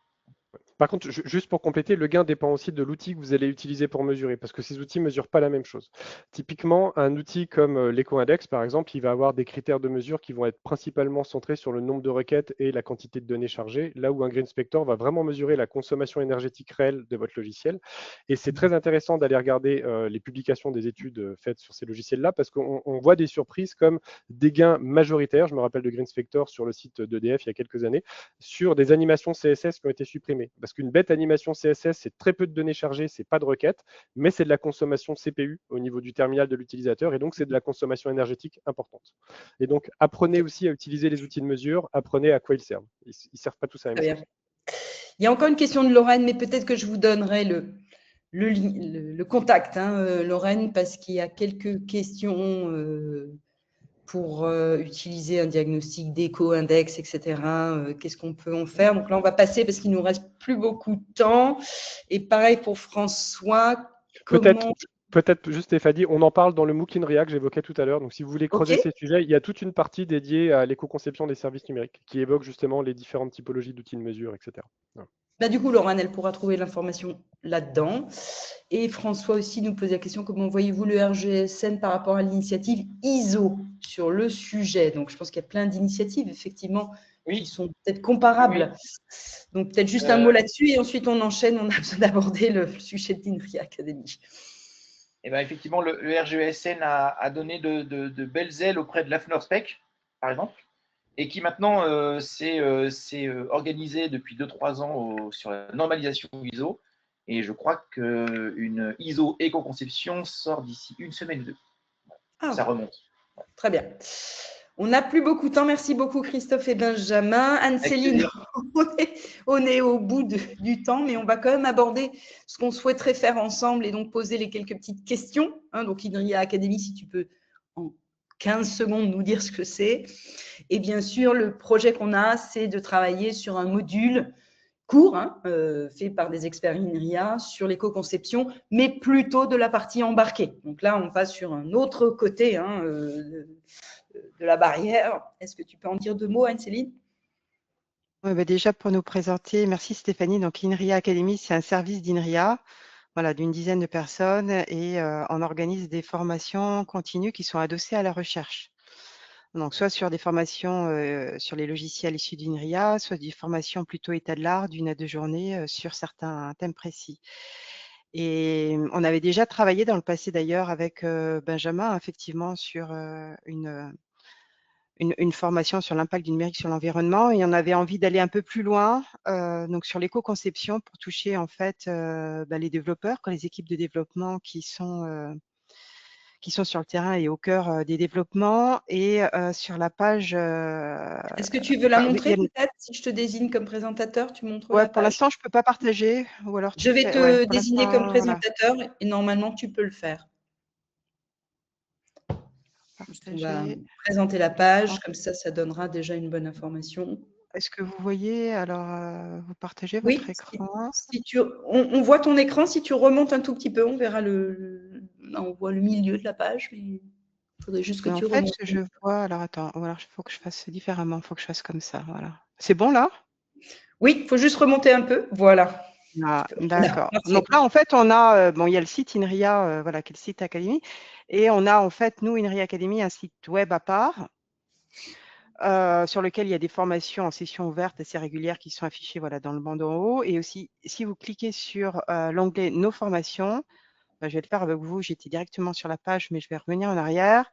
Par contre, juste pour compléter, le gain dépend aussi de l'outil que vous allez utiliser pour mesurer, parce que ces outils ne mesurent pas la même chose. Typiquement, un outil comme l'Eco-Index, par exemple, il va avoir des critères de mesure qui vont être principalement centrés sur le nombre de requêtes et la quantité de données chargées, là où un Green Spector va vraiment mesurer la consommation énergétique réelle de votre logiciel. Et c'est très intéressant d'aller regarder les publications des études faites sur ces logiciels-là, parce qu'on voit des surprises comme des gains majoritaires, je me rappelle de Green Spector sur le site d'EDF il y a quelques années, sur des animations CSS qui ont été supprimées. Parce qu'une bête animation CSS, c'est très peu de données chargées, c'est pas de requêtes, mais c'est de la consommation CPU au niveau du terminal de l'utilisateur, et donc c'est de la consommation énergétique importante. Et donc, apprenez aussi à utiliser les outils de mesure, apprenez à quoi ils servent. Ils ne servent pas tous à la même chose. Il y a encore une question de Lorraine, mais peut-être que je vous donnerai le contact, hein, Lorraine, parce qu'il y a quelques questions pour utiliser un diagnostic d'éco-index, etc. Qu'est-ce qu'on peut en faire? Donc là, on va passer parce qu'il ne nous reste plus beaucoup de temps. Et pareil pour François. Peut-être juste Stéphanie, on en parle dans le MOOC INRIA que j'évoquais tout à l'heure. Donc, si vous voulez creuser ces sujets, il y a toute une partie dédiée à l'éco-conception des services numériques qui évoque justement les différentes typologies d'outils de mesure, etc. Ouais. Bah, du coup, Laurent, elle pourra trouver l'information là-dedans. Et François aussi nous pose la question, comment voyez-vous le RGESN par rapport à l'initiative ISO sur le sujet? Donc, je pense qu'il y a plein d'initiatives, effectivement, qui sont peut-être comparables. Oui. Donc, peut-être juste un mot là-dessus et ensuite, on enchaîne. On a besoin d'aborder le sujet de l'INRIA Academy. Eh ben, effectivement, le RGESN a donné de belles ailes auprès de l'AFNORSPEC, par exemple, et qui maintenant s'est organisé depuis 2-3 ans sur la normalisation ISO. Et je crois qu'une ISO éco-conception sort d'ici 1 semaine ou 2. Ça remonte. Très bien. On n'a plus beaucoup de temps. Merci beaucoup, Christophe et Benjamin. Anne-Céline, on est au bout du temps, mais on va quand même aborder ce qu'on souhaiterait faire ensemble et donc poser les quelques petites questions. Hein, donc, INRIA Academy, si tu peux 15 secondes nous dire ce que c'est. Et bien sûr, le projet qu'on a, c'est de travailler sur un module court, fait par des experts INRIA sur l'éco-conception, mais plutôt de la partie embarquée. Donc là, on passe sur un autre côté de la barrière. Est-ce que tu peux en dire 2 mots, Anne-Céline? Ouais, bah déjà, pour nous présenter, merci Stéphanie. Donc, INRIA Academy, c'est un service d'INRIA, voilà, d'une dizaine de personnes, et on organise des formations continues qui sont adossées à la recherche. Donc, soit sur des formations sur les logiciels issus d'INRIA, soit des formations plutôt état de l'art d'1 à 2 journées sur certains thèmes précis. Et on avait déjà travaillé dans le passé d'ailleurs avec Benjamin, effectivement, sur une formation sur l'impact du numérique sur l'environnement, et on avait envie d'aller un peu plus loin, donc sur l'éco-conception, pour toucher en fait les développeurs, les équipes de développement qui sont sur le terrain et au cœur des développements. Et sur la page… Est-ce que tu veux la oui, montrer peut-être? Si je te désigne comme présentateur, tu montres ouais, la pour page. l'instant, je ne peux pas partager, ou alors tu Je vais fais… te ouais, pour désigner comme l'instant, voilà, présentateur et normalement, tu peux le faire. On va partager. présenter la page, comme ça donnera déjà une bonne information. Est-ce que vous voyez, alors, vous partagez votre Oui, écran? on voit ton écran. Si tu remontes un tout petit peu, on verra là, on voit le milieu de la page, mais il faudrait juste que Mais en tu fait, remontes. je vois… Alors, attends, ou alors il faut que je fasse différemment, il faut que je fasse comme ça, voilà. C'est bon, là? Oui, il faut juste remonter un peu. Voilà. Ah, Voilà, d'accord. parfait. Donc là, en fait, on a, bon, il y a le site INRIA, voilà, qui est le site Academy, et on a en fait, nous, INRIA Academy, un site web à part, sur lequel il y a des formations en session ouverte assez régulières qui sont affichées, voilà, dans le bandeau en haut. Et aussi, si vous cliquez sur l'onglet Nos formations, je vais le faire avec vous, j'étais directement sur la page, mais je vais revenir en arrière.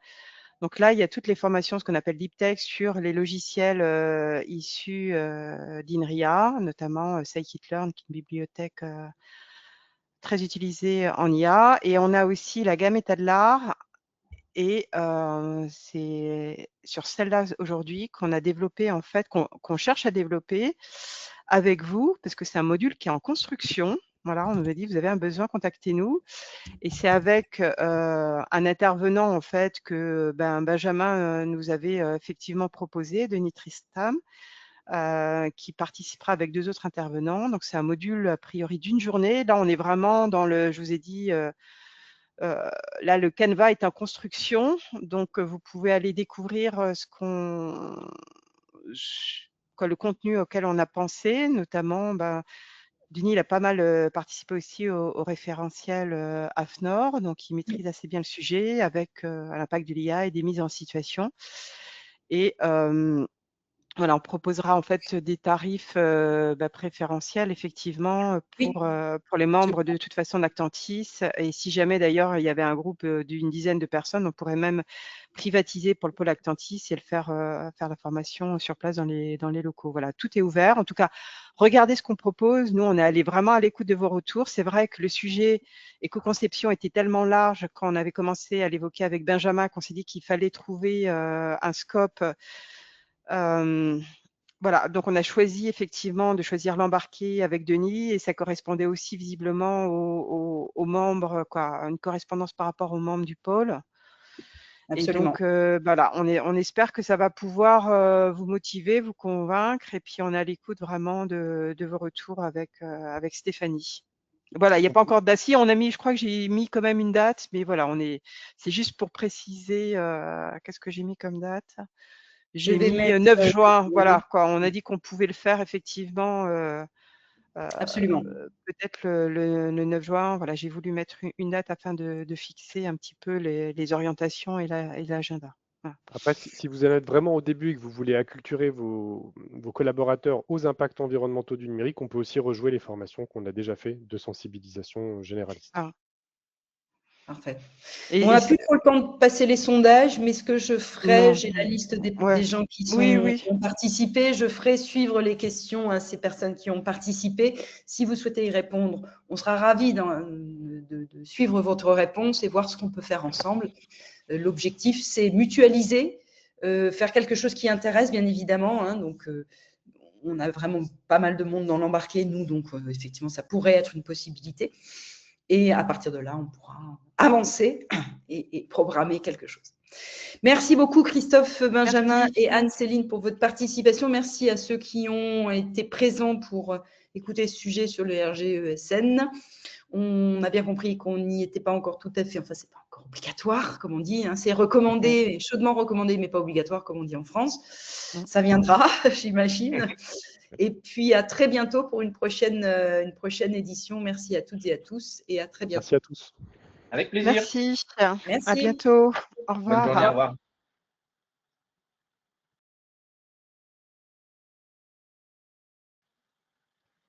Donc là, il y a toutes les formations, ce qu'on appelle Deep Tech, sur les logiciels issus d'INRIA, notamment Scikit-learn, qui est une bibliothèque très utilisée en IA. Et on a aussi la gamme état de l'art. Et c'est sur celle-là aujourd'hui qu'on a développé, en fait, qu'on cherche à développer avec vous, parce que c'est un module qui est en construction. Voilà, on nous a dit, vous avez un besoin, contactez-nous. Et c'est avec un intervenant, en fait, que Benjamin nous avait effectivement proposé, Denis Tristam, qui participera avec 2 autres intervenants. Donc, c'est un module a priori d'1 journée. Là, on est vraiment dans le… Je vous ai dit… là, le Canva est en construction, donc vous pouvez aller découvrir le contenu auquel on a pensé, notamment, Denis, il a pas mal participé aussi au référentiel AFNOR, donc il maîtrise assez bien le sujet avec l'impact de l'IA et des mises en situation. Et voilà, on proposera en fait des tarifs préférentiels, effectivement, Oui. pour les membres de toute façon d'Actantis. Et si jamais d'ailleurs il y avait un groupe d'une dizaine de personnes, on pourrait même privatiser pour le pôle Actantis et le faire la formation sur place dans les locaux. Voilà, tout est ouvert. En tout cas, regardez ce qu'on propose. Nous, on est allé vraiment à l'écoute de vos retours. C'est vrai que le sujet éco-conception était tellement large quand on avait commencé à l'évoquer avec Benjamin qu'on s'est dit qu'il fallait trouver un scope. Voilà, donc on a choisi effectivement de choisir l'embarqué avec Denis, et ça correspondait aussi visiblement aux membres, une correspondance par rapport aux membres du pôle. Absolument. Et donc voilà, on espère que ça va pouvoir vous motiver, vous convaincre, et puis on est à l'écoute vraiment de vos retours avec Stéphanie. Voilà, il n'y a pas encore de date. Si, on a mis, je crois que j'ai mis quand même une date, mais voilà, c'est juste pour préciser qu'est-ce que j'ai mis comme date. J'ai mis 9 juin, voilà, on a dit qu'on pouvait le faire effectivement, Absolument. peut-être le 9 juin. Voilà, j'ai voulu mettre une date afin de fixer un petit peu les orientations et l'agenda. Voilà. Après, si vous allez être vraiment au début et que vous voulez acculturer vos collaborateurs aux impacts environnementaux du numérique, on peut aussi rejouer les formations qu'on a déjà fait de sensibilisation généraliste. Ah. Parfait. Et on n'a plus trop le temps de passer les sondages, mais ce que je ferai, j'ai la liste des gens qui ont participé. Je ferai suivre les questions à ces personnes qui ont participé. Si vous souhaitez y répondre, on sera ravis de suivre votre réponse et voir ce qu'on peut faire ensemble. L'objectif, c'est mutualiser, faire quelque chose qui intéresse, bien évidemment. Donc, on a vraiment pas mal de monde dans l'embarqué, nous, donc effectivement, ça pourrait être une possibilité. Et à partir de là, on pourra avancer et programmer quelque chose. Merci beaucoup Christophe, Benjamin Merci. et Anne-Céline pour votre participation. Merci à ceux qui ont été présents pour écouter ce sujet sur le RGESN. On a bien compris qu'on n'y était pas encore tout à fait, enfin c'est pas encore obligatoire comme on dit, hein. C'est recommandé, chaudement recommandé mais pas obligatoire comme on dit en France. Ça viendra, j'imagine. Et puis à très bientôt pour une prochaine édition. Merci à toutes et à tous et à très bientôt. Merci à tous. Avec plaisir. Merci. Merci. À bientôt. Au Bonne revoir. journée, au revoir.